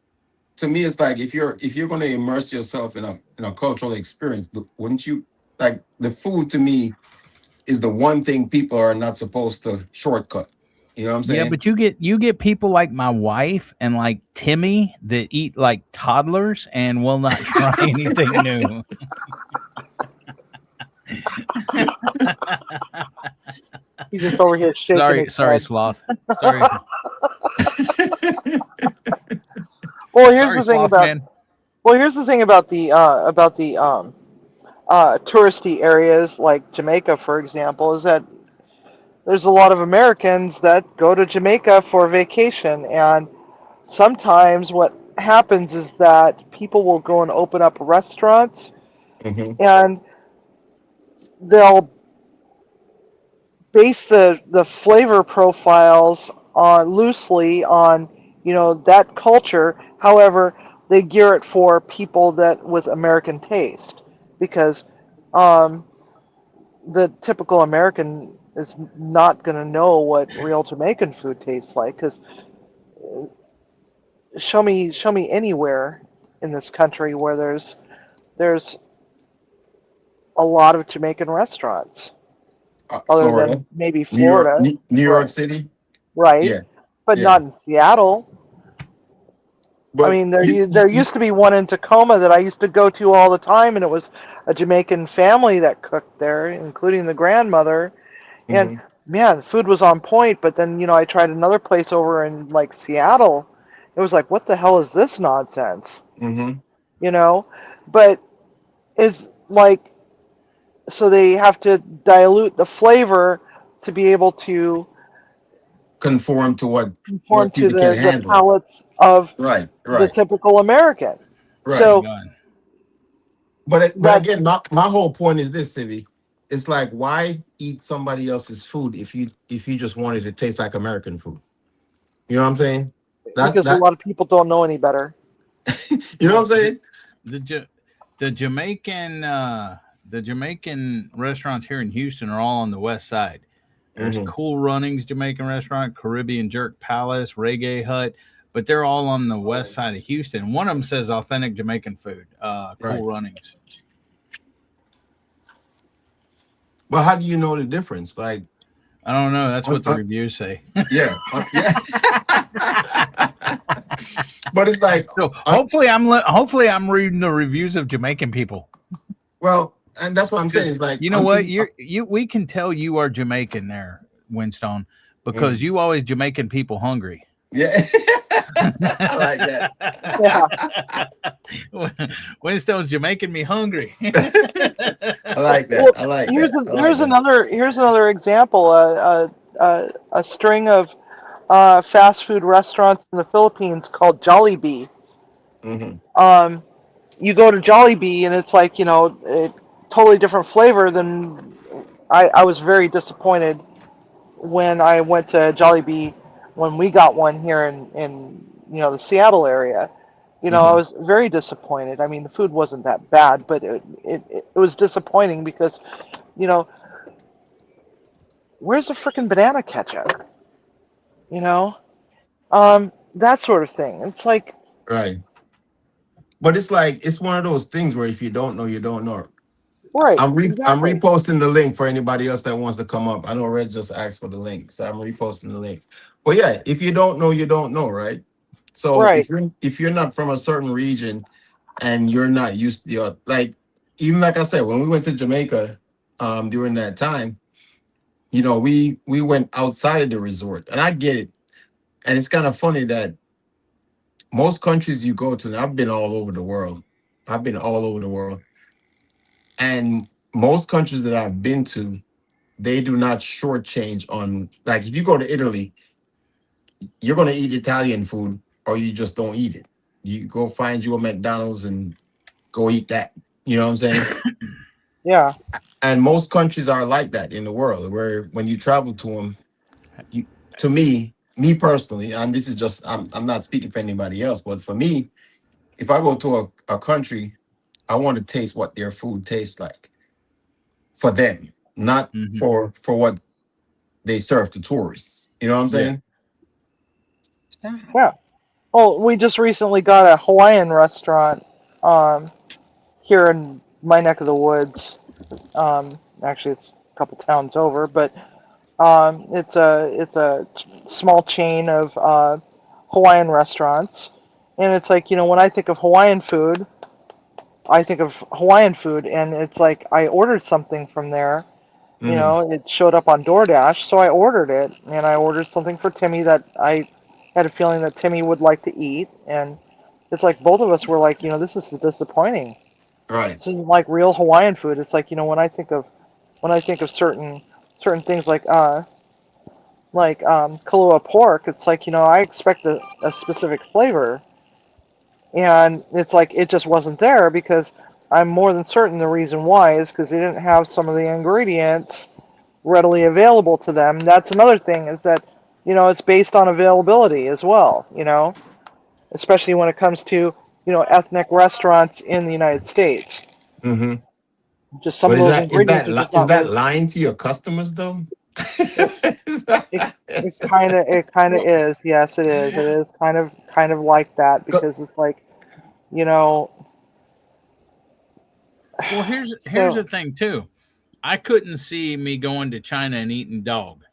to me, it's like if you're going to immerse yourself in a cultural experience, wouldn't you like the food? To me, is the one thing people are not supposed to shortcut. You know what I'm Yeah, saying? but you get people like my wife and like Timmy that eat like toddlers and will not try anything new. He's just over here shaking his Sorry, head. sloth. Sorry, Well, sorry, sloth man. here's the thing about the touristy areas like Jamaica, for example, is that there's a lot of Americans that go to Jamaica for vacation, and sometimes what happens is that people will go and open up restaurants, Hmm. and they'll base the flavor profiles on loosely on that culture. However, they gear it for people that with American taste because um, the typical American is not going to know what real Jamaican food tastes like. Because show me anywhere in this country where there's a lot of Jamaican restaurants, other Florida, than maybe New York, Florida, New York right? City. Right, Yeah, but yeah. not in Seattle. I But mean, there used to be one in Tacoma that I used to go to all the time, and it was a Jamaican family that cooked there, including the grandmother. And mhm, man, the food was on point. But then I tried another place over in like Seattle. It was like, what the hell is this nonsense? mhm. You know, but it's like so they have to dilute the flavor to be able to Conform to conform what to people can the handle. palates of Right, the right, typical American. Oh right. my So god. But that again, my whole point is this, Civi. It's like, why eat somebody else's food if you just wanted to taste like American food? You know what I'm saying? That because a that lot of people don't know any better. you know what I'm Well, saying? the Ja- the Jamaican the Jamaican restaurants here in Houston are all on the west side. There's Hmm. Cool Runnings Jamaican restaurant, Caribbean Jerk Palace, Reggae Hut, but they're all on the west side of Houston. One of them says authentic Jamaican food, Right. Cool Runnings. But how do you know the difference? Like, I don't know. That's on, what the reviews say. yeah, yeah. But it's like, So uh, hopefully I'm reading the reviews of Jamaican people well, and that's what I'm saying. because It's like you know what we can tell you are Jamaican there, Winstone, mm, because you always Jamaican people hungry. yeah. I like that. Yeah. Winstones, you're making me hungry. I like that. Well, I like here's that. I like that. another example. A string of fast food restaurants in the Philippines called Jollibee. Hmm. Um, you go to Jollibee and it's like a totally different flavor than I was very disappointed when I went to Jollibee when we got one here in the Seattle area. I Hmm. was very disappointed. I mean, the food wasn't that bad, but it was disappointing because you know where's the freaking banana ketchup? You know, that sort of thing. It's like, Right. But it's like it's one of those things where if you don't know, you don't know. right, I'm exactly, reposting the link for anybody else that wants to come up. I know Red just asked for the link, so I'm reposting the link. But yeah, if you don't know, you don't know, right? So right. if you're not from a certain region and you're not used to like even like I said, when we went to Jamaica during that time, we went outside of the resort, and I get it. And it's kind of funny that most countries you go to, and I've been all over the world. I've been all over the world. And most countries that I've been to, they do not shortchange on, like, if you go to Italy, you're going to eat Italian food or you just don't eat it. You go find you a McDonald's and go eat that. You know what I'm saying? Yeah, And most countries are like that in the world, where when you travel to them, you, to me personally, and this is just, I'm not speaking for anybody else, but for me, if I go to a country, I want to taste what their food tastes like for them, not Mhm. for what they serve to tourists. You know what I'm Yeah. saying? yeah. Well, we just recently got a Hawaiian restaurant um, here in my neck of the woods. Actually, it's a couple towns over, but it's a small chain of Hawaiian restaurants, and it's like when I think of Hawaiian food, I think of Hawaiian food, and it's like I ordered something from there. Hmm. It showed up on DoorDash, so I ordered it, and I ordered something for Timmy that I had a feeling that Timmy would like to eat, and it's like both of us were like, this is disappointing. Right. This isn't like real Hawaiian food. It's like when I think of certain things like Kahlua pork, it's like I expect a specific flavor, and it's like it just wasn't there because I'm more than certain the reason why is because they didn't have some of the ingredients readily available to them. That's another thing is that it's based on availability as well. Especially when it comes to ethnic restaurants in the United States. Hmm. Just some But of those ingredients are just is not that ready. lying to your customers though? It Is that- it it is kind of it kind of Well, is. Yes, it is. It is kind of like that that- because it's like you know. well, here's the So thing too. I couldn't see me going to China and eating dog,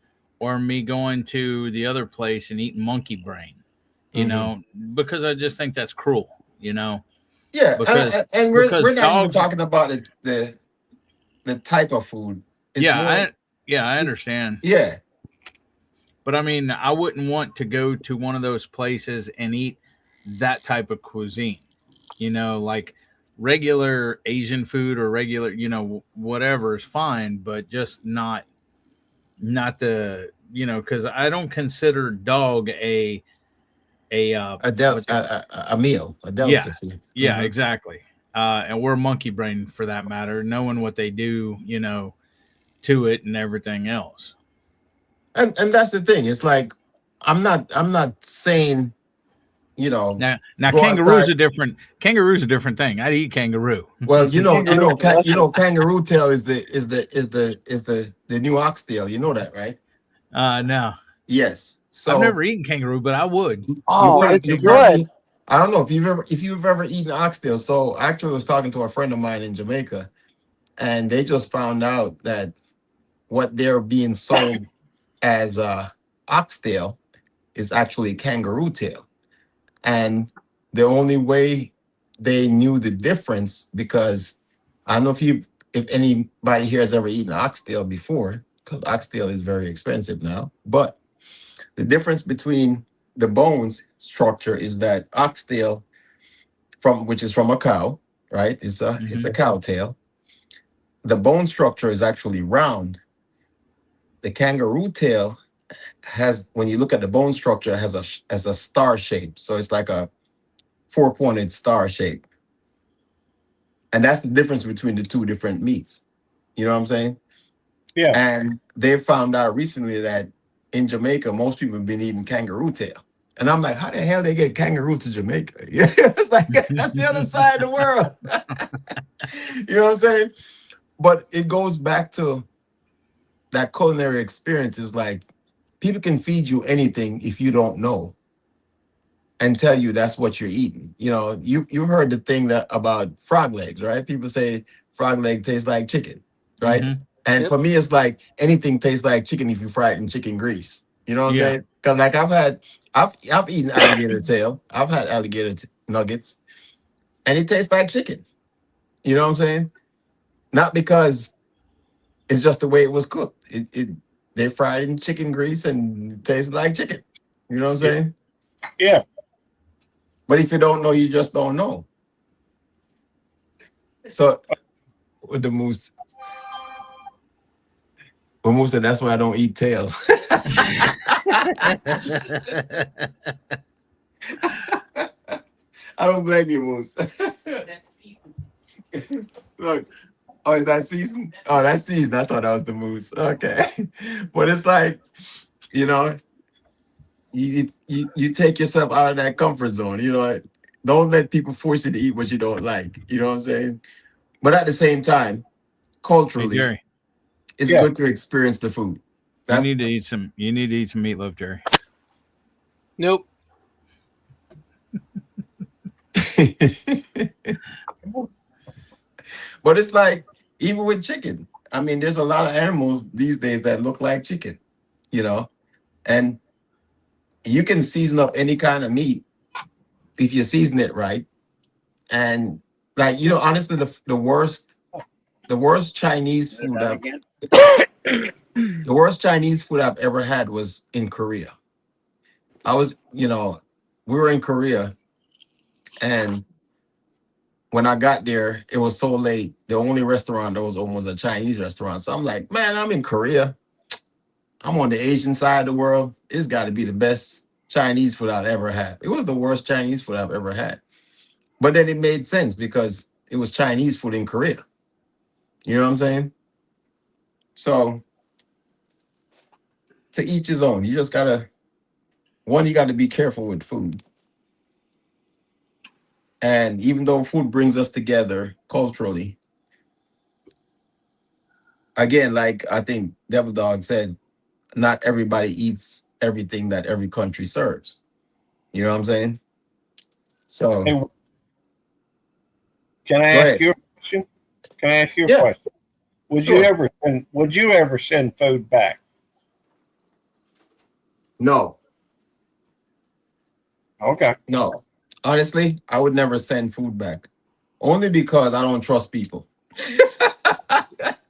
or me going to the other place and eating monkey brain. You Mhm. know, because I just think that's cruel. You know, Yeah, because and because we're not even dogs. talking about the type of food. It's Yeah, more, I understand. yeah. But I mean, I wouldn't want to go to one of those places and eat that type of cuisine. Like regular Asian food or regular, whatever is fine, but just not the, because I don't consider dog a what's it? A meal, a Yeah, delicacy. yeah, Hmm. exactly. And we're monkey brain for that matter, knowing what they do, to it and everything else. And that's the thing. It's like I'm not saying, Now go outside. kangaroo's a different thing. I'd eat kangaroo. Well, kangaroo is delicious. kangaroo tail is the new oxtail. You know that, right? No, Yes. I've So never eaten kangaroo, but I would. Oh, it's you good. probably, I don't know if you've ever eaten oxtail. So I actually was talking to a friend of mine in Jamaica, and they just found out that what they're being sold as oxtail is actually kangaroo tail. And the only way they knew the difference, because I don't know if anybody here has ever eaten oxtail before, because oxtail is very expensive now. But the difference between the bones structure is that oxtail which is from a cow, right? It's a cow tail. The bone structure is actually round. The kangaroo tail has, when you look at the bone structure, has a star shape. So it's like a four-pointed star shape. And that's the difference between the two different meats. You know what I'm saying? Yeah. And they found out recently that in Jamaica, most people have been eating kangaroo tail. And I'm like, how the hell they get kangaroo to Jamaica? It's like, that's the other side of the world. You know what I'm saying? But it goes back to that culinary experience. Is like, people can feed you anything if you don't know and tell you that's what you're eating. You know, you heard the thing that about frog legs, right? People say frog leg tastes like chicken, right? And Yep. for me, it's like anything tastes like chicken if you fry it in chicken grease. You know what I'm Yeah. saying? Because like I've eaten alligator tail. I've had alligator nuggets, and it tastes like chicken. You know what I'm saying? Not because it's just the way it was cooked. They fried in chicken grease and it tastes like chicken. You know what I'm saying? Yeah. But if you don't know, you just don't know. So with the moose, said, that's why I don't eat tails. I don't blame you, Moose. Look, oh, is that season? Oh, that's season. I thought that was the moose. Okay, but it's like, you know, you take yourself out of that comfort zone. You know, don't let people force you to eat what you don't like. You know what I'm saying? But at the same time, Hey culturally, Jerry, it's Yeah. good to experience the food. you That's need to eat some. You need to eat some meatloaf, Jerry. Nope. But it's like, even with chicken. I mean, there's a lot of animals these days that look like chicken, you know, and you can season up any kind of meat if you season it right. And like, honestly, the worst Chinese food the worst Chinese food I've ever had was in Korea. I was, we were in Korea, and when I got there, it was so late. The only restaurant that was open was a Chinese restaurant. So I'm like, man, I'm in Korea. I'm on the Asian side of the world. It's got to be the best Chinese food I've ever had. It was the worst Chinese food I've ever had. But then it made sense because it was Chinese food in Korea. You know what I'm saying? So to each his own. You just gotta you gotta be careful with food. And even though food brings us together culturally, again, like I think Devil Dog said, not everybody eats everything that every country serves. You know what I'm saying? So Hey, can I go ask ahead. you a question? Can I ask you a Yeah, question? sure. Would you ever send food back? No, Okay. no. Honestly, I would never send food back. Only because I don't trust people.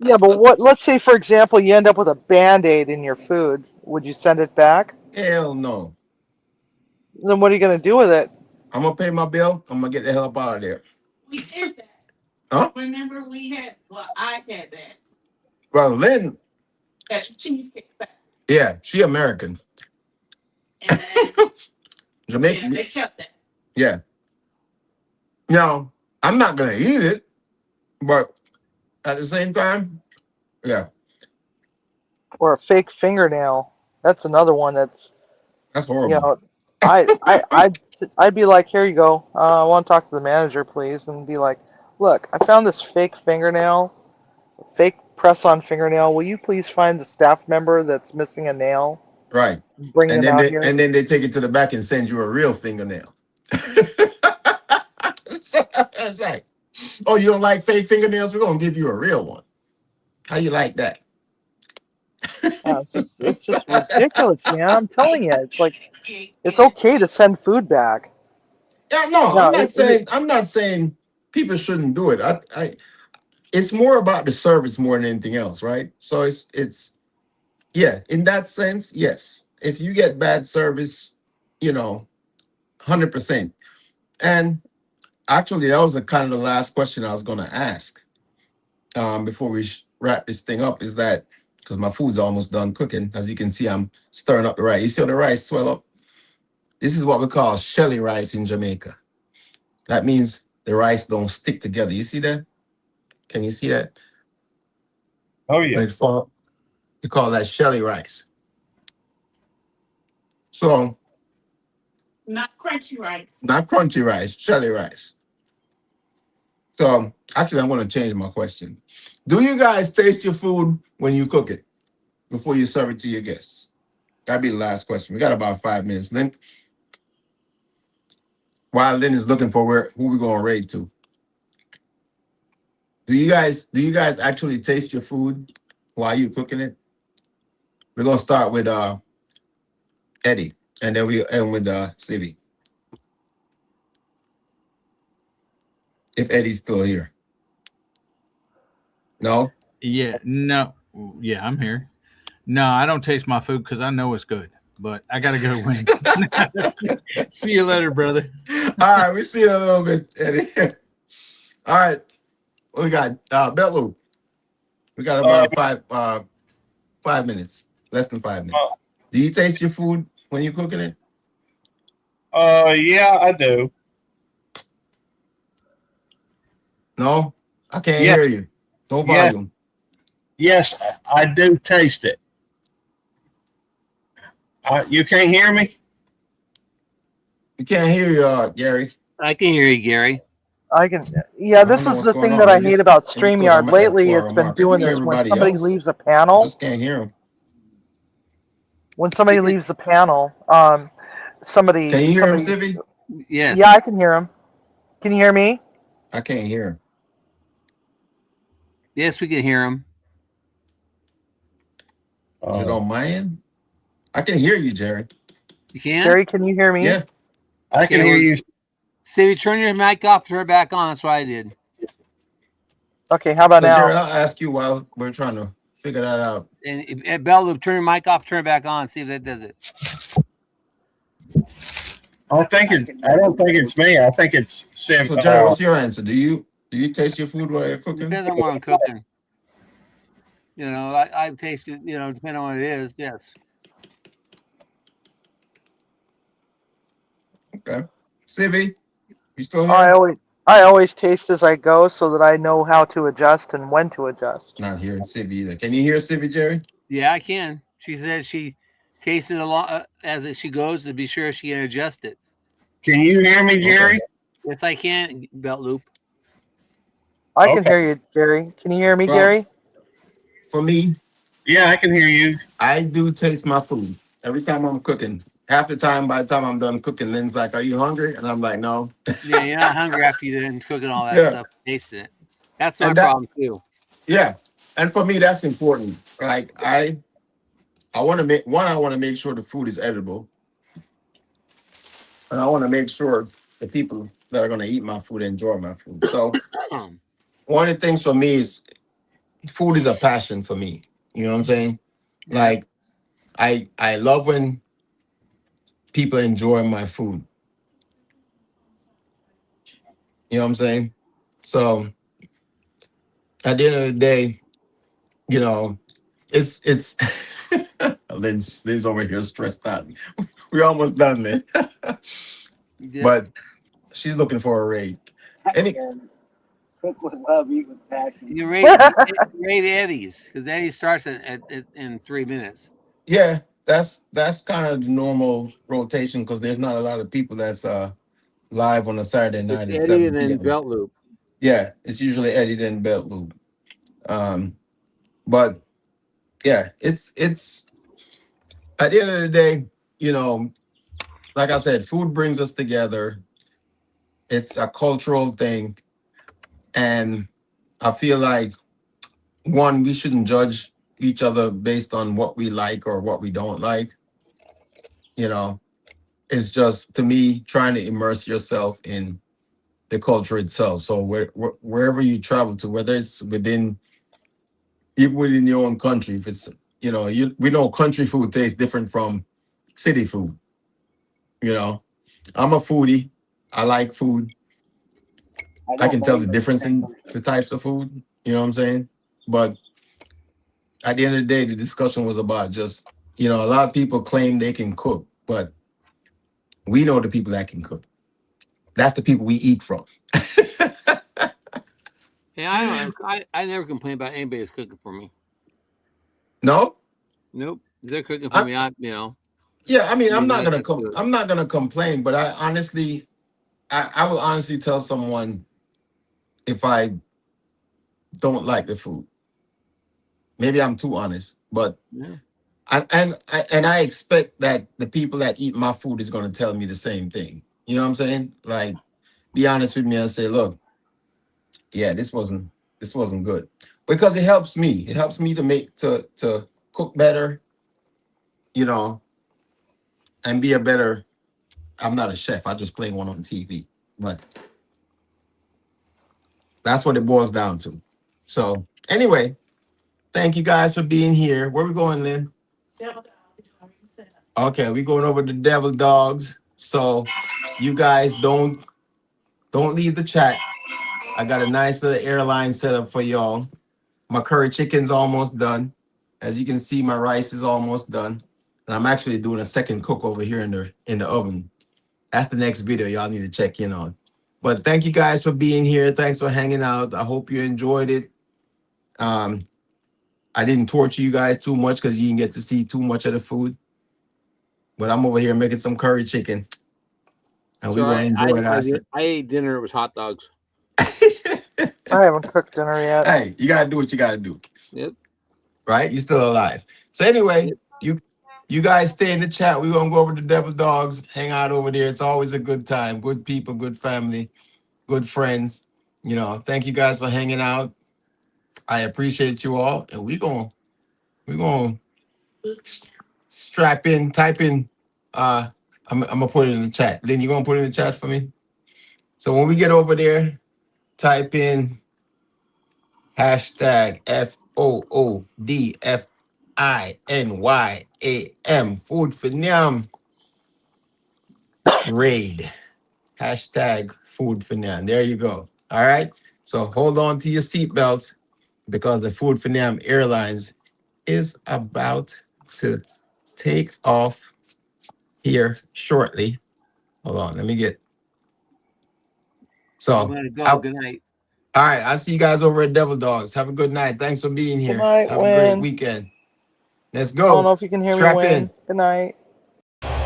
Yeah, but what? Let's say, for example, you end up with a Band-Aid in your food. Would you send it back? Hell no. Then what are you gonna do with it? I'm gonna pay my bill. I'm gonna get the hell up out of there. We did that. Huh? Remember, I had that Well, Lynn, at the Cheesecake Factory, yeah, she American. and yeah, Jamaican. they kept that. Yeah. Now, I'm not gonna eat it, but at the same time, yeah, Or a fake fingernail. That's another one that's, that's you horrible. know, I'd be like, here you go. I want to talk to the manager, please, and be like, look, I found this fake fingernail, fake press-on fingernail. Will you please find the staff member that's missing a nail? Right. And bring And them then out they here. and then they take it to the back and send you a real fingernail. It's like, oh, you don't like fake fingernails? We're gonna give you a real one. How you like that? It's just ridiculous, man. I'm telling you, it's like it's okay to send food back. Yeah, no, Now, it I'm not saying people shouldn't do it. It's more about the service more than anything else, right? So it's yeah, in that sense, yes. If you get bad service, 100%. And actually, that was the kind of the last question I was going to ask before we wrap this thing up. Is that because my food's almost done cooking? As you can see, I'm stirring up the rice. You see how the rice swell up? This is what we call shelly rice in Jamaica. That means the rice don't stick together. You see that? Can you see that? Oh yeah. When it fall, you call that shelly rice. So Not crunchy rice. not crunchy rice, shelly rice. So actually, I'm going to change my question. Do you guys taste your food when you cook it before you serve it to your guests? That'd be the last question. We got about 5 minutes. Lynn, while Lynn is looking for who we're going to raid to, do you guys actually taste your food while you're cooking it? We're going to start with Eddie, and then we end with Civi. If Eddie's still here. No? Yeah, no, yeah, I'm here. No, I don't taste my food because I know it's good, but I gotta go win. See you later, brother. All right, we see you in a little bit, Eddie. All right, we got Belt Loop. We got about 5 minutes, less than 5 minutes. Do you taste your food when you're cooking it? Yeah, I do. No, I can't Yes. hear you. No volume. Yes, I do taste it. You can't hear me? We can't hear you, Gary. I can hear you, Gary. I can. Yeah, I this don't know is what's the going thing on. that I Maybe hate it's- about maybe it's 'cause StreamYard I'm at that lately. 2 hour It's been mark. I can doing hear this when everybody somebody else. leaves a I panel. just can't hear them. When somebody leaves the panel, somebody. Can you hear him, somebody. Civi? Yes. Yeah, I can hear him. Can you hear me? I can't hear him. Yes, we can hear him. Is it on my end? I can hear you, Jerry. You can? Gary, can you hear me? Yeah. I can hear you. Stevie, turn your mic off, turn it back on. That's what I did. Okay, how about So, Jerry, now? I'll ask you while we're trying to figure that out. And at Bell Loop, turn your mic off, turn it back on. See if that does it. I don't think it's me. I think it's Sim. So, Jerry, what's your answer? Do you taste your food while you're cooking? Depends on what I'm cooking. You know, I taste it, you know, depending on what it is, yes. Okay. Civi, you still I here? always taste as I go so that I know how to adjust and when to adjust. Not hearing Civi either. Can you hear Civi, Jerry? Yeah, I can. She says she tastes it a lot as she goes to be sure she can adjust it. Can you hear me, Jerry? Yes, I can, Belt Loop. I can hear you, Jerry. Can you hear me, Well, Gary? For me, yeah, I can hear you. I do taste my food every time I'm cooking. Half the time, by the time I'm done cooking, Lynn's like, "Are you hungry?" And I'm like, "No." Yeah, you're not hungry after you done cooking all that stuff, tasting it. That's my problem too. Yeah, and for me, that's important. Like I want to make I want to make sure the food is edible, and I want to make sure the people that are going to eat my food enjoy my food. So one of the things for me is food is a passion for me. You know what I'm saying? Like I love when people enjoy my food. You know what I'm saying? So at the end of the day, you know, it's Lynn's over here stressed out. We're almost done, Lynn. But she's looking for a raid. Cook with love, eat with passion. You rate Eddie's because Eddie starts in 3 minutes. Yeah, that's kind of the normal rotation because there's not a lot of people that's live on a Saturday night at Eddie 7 and then p.m. Belt Loop. Yeah, it's usually Eddie then Belt Loop. But yeah, it's at the end of the day, you know, like I said, food brings us together. It's a cultural thing. And I feel like one, we shouldn't judge each other based on what we like or what we don't like. You know, it's just to me trying to immerse yourself in the culture itself. So wherever you travel to, whether it's even within your own country, if it's we know country food tastes different from city food. You know, I'm a foodie. I like food. I can tell the difference in the types of food. You know what I'm saying? But at the end of the day, the discussion was about just, a lot of people claim they can cook, but we know the people that can cook. That's the people we eat from. Yeah, I never complain about anybody that's cooking for me. No? Nope. If they're cooking for me, Yeah, I mean, I'm not nice gonna to do it. I'm not gonna complain, but I will honestly tell someone if I don't like the food. Maybe I'm too honest, but Yeah. and I expect that the people that eat my food is gonna tell me the same thing. You know what I'm saying? Like, be honest with me and say, look, yeah, this wasn't good, because it helps me. It helps me to cook better, and be a better. I'm not a chef. I just play one on TV, but that's what it boils down to. So anyway, thank you guys for being here. Where we going, Lynn? Okay, we going over to Devil Dogs. So you guys don't leave the chat. I got a nice little airline setup for y'all. My curry chicken's almost done. As you can see, my rice is almost done. And I'm actually doing a second cook over here in the oven. That's the next video y'all need to check in on. But thank you guys for being here. Thanks for hanging out. I hope you enjoyed it. I didn't torture you guys too much because you didn't get to see too much of the food. But I'm over here making some curry chicken. And we're going to enjoy it. I ate dinner with hot dogs. I haven't cooked dinner yet. Hey, you got to do what you got to do. Yep. Right? You're still alive. So anyway, you guys stay in the chat. We're going to go over to Devil Dogs, hang out over there. It's always a good time. Good people, good family, good friends. Thank you guys for hanging out. I appreciate you all. And we're going to strap in, type in. I'm going to put it in the chat. Lynn, you going to put it in the chat for me? So when we get over there, type in hashtag FOODFINYAM, Food for Nyam raid. Hashtag Food for Nyam. There you go. All right. So hold on to your seatbelts, because the Food for Nyam Airlines is about to take off here shortly. Hold on. Let me get. So I'm gonna go. Good night. All right, I'll see you guys over at Devil Dogs. Have a good night. Thanks for being here. Good night, Have a great weekend. Let's go. I don't know if you can hear me, Wayne. Good night.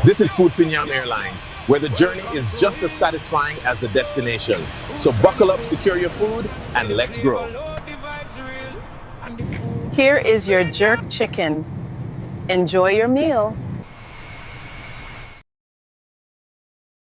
This is Food Pinyam Airlines, where the journey is just as satisfying as the destination. So buckle up, secure your food, and let's grow. Here is your jerk chicken. Enjoy your meal.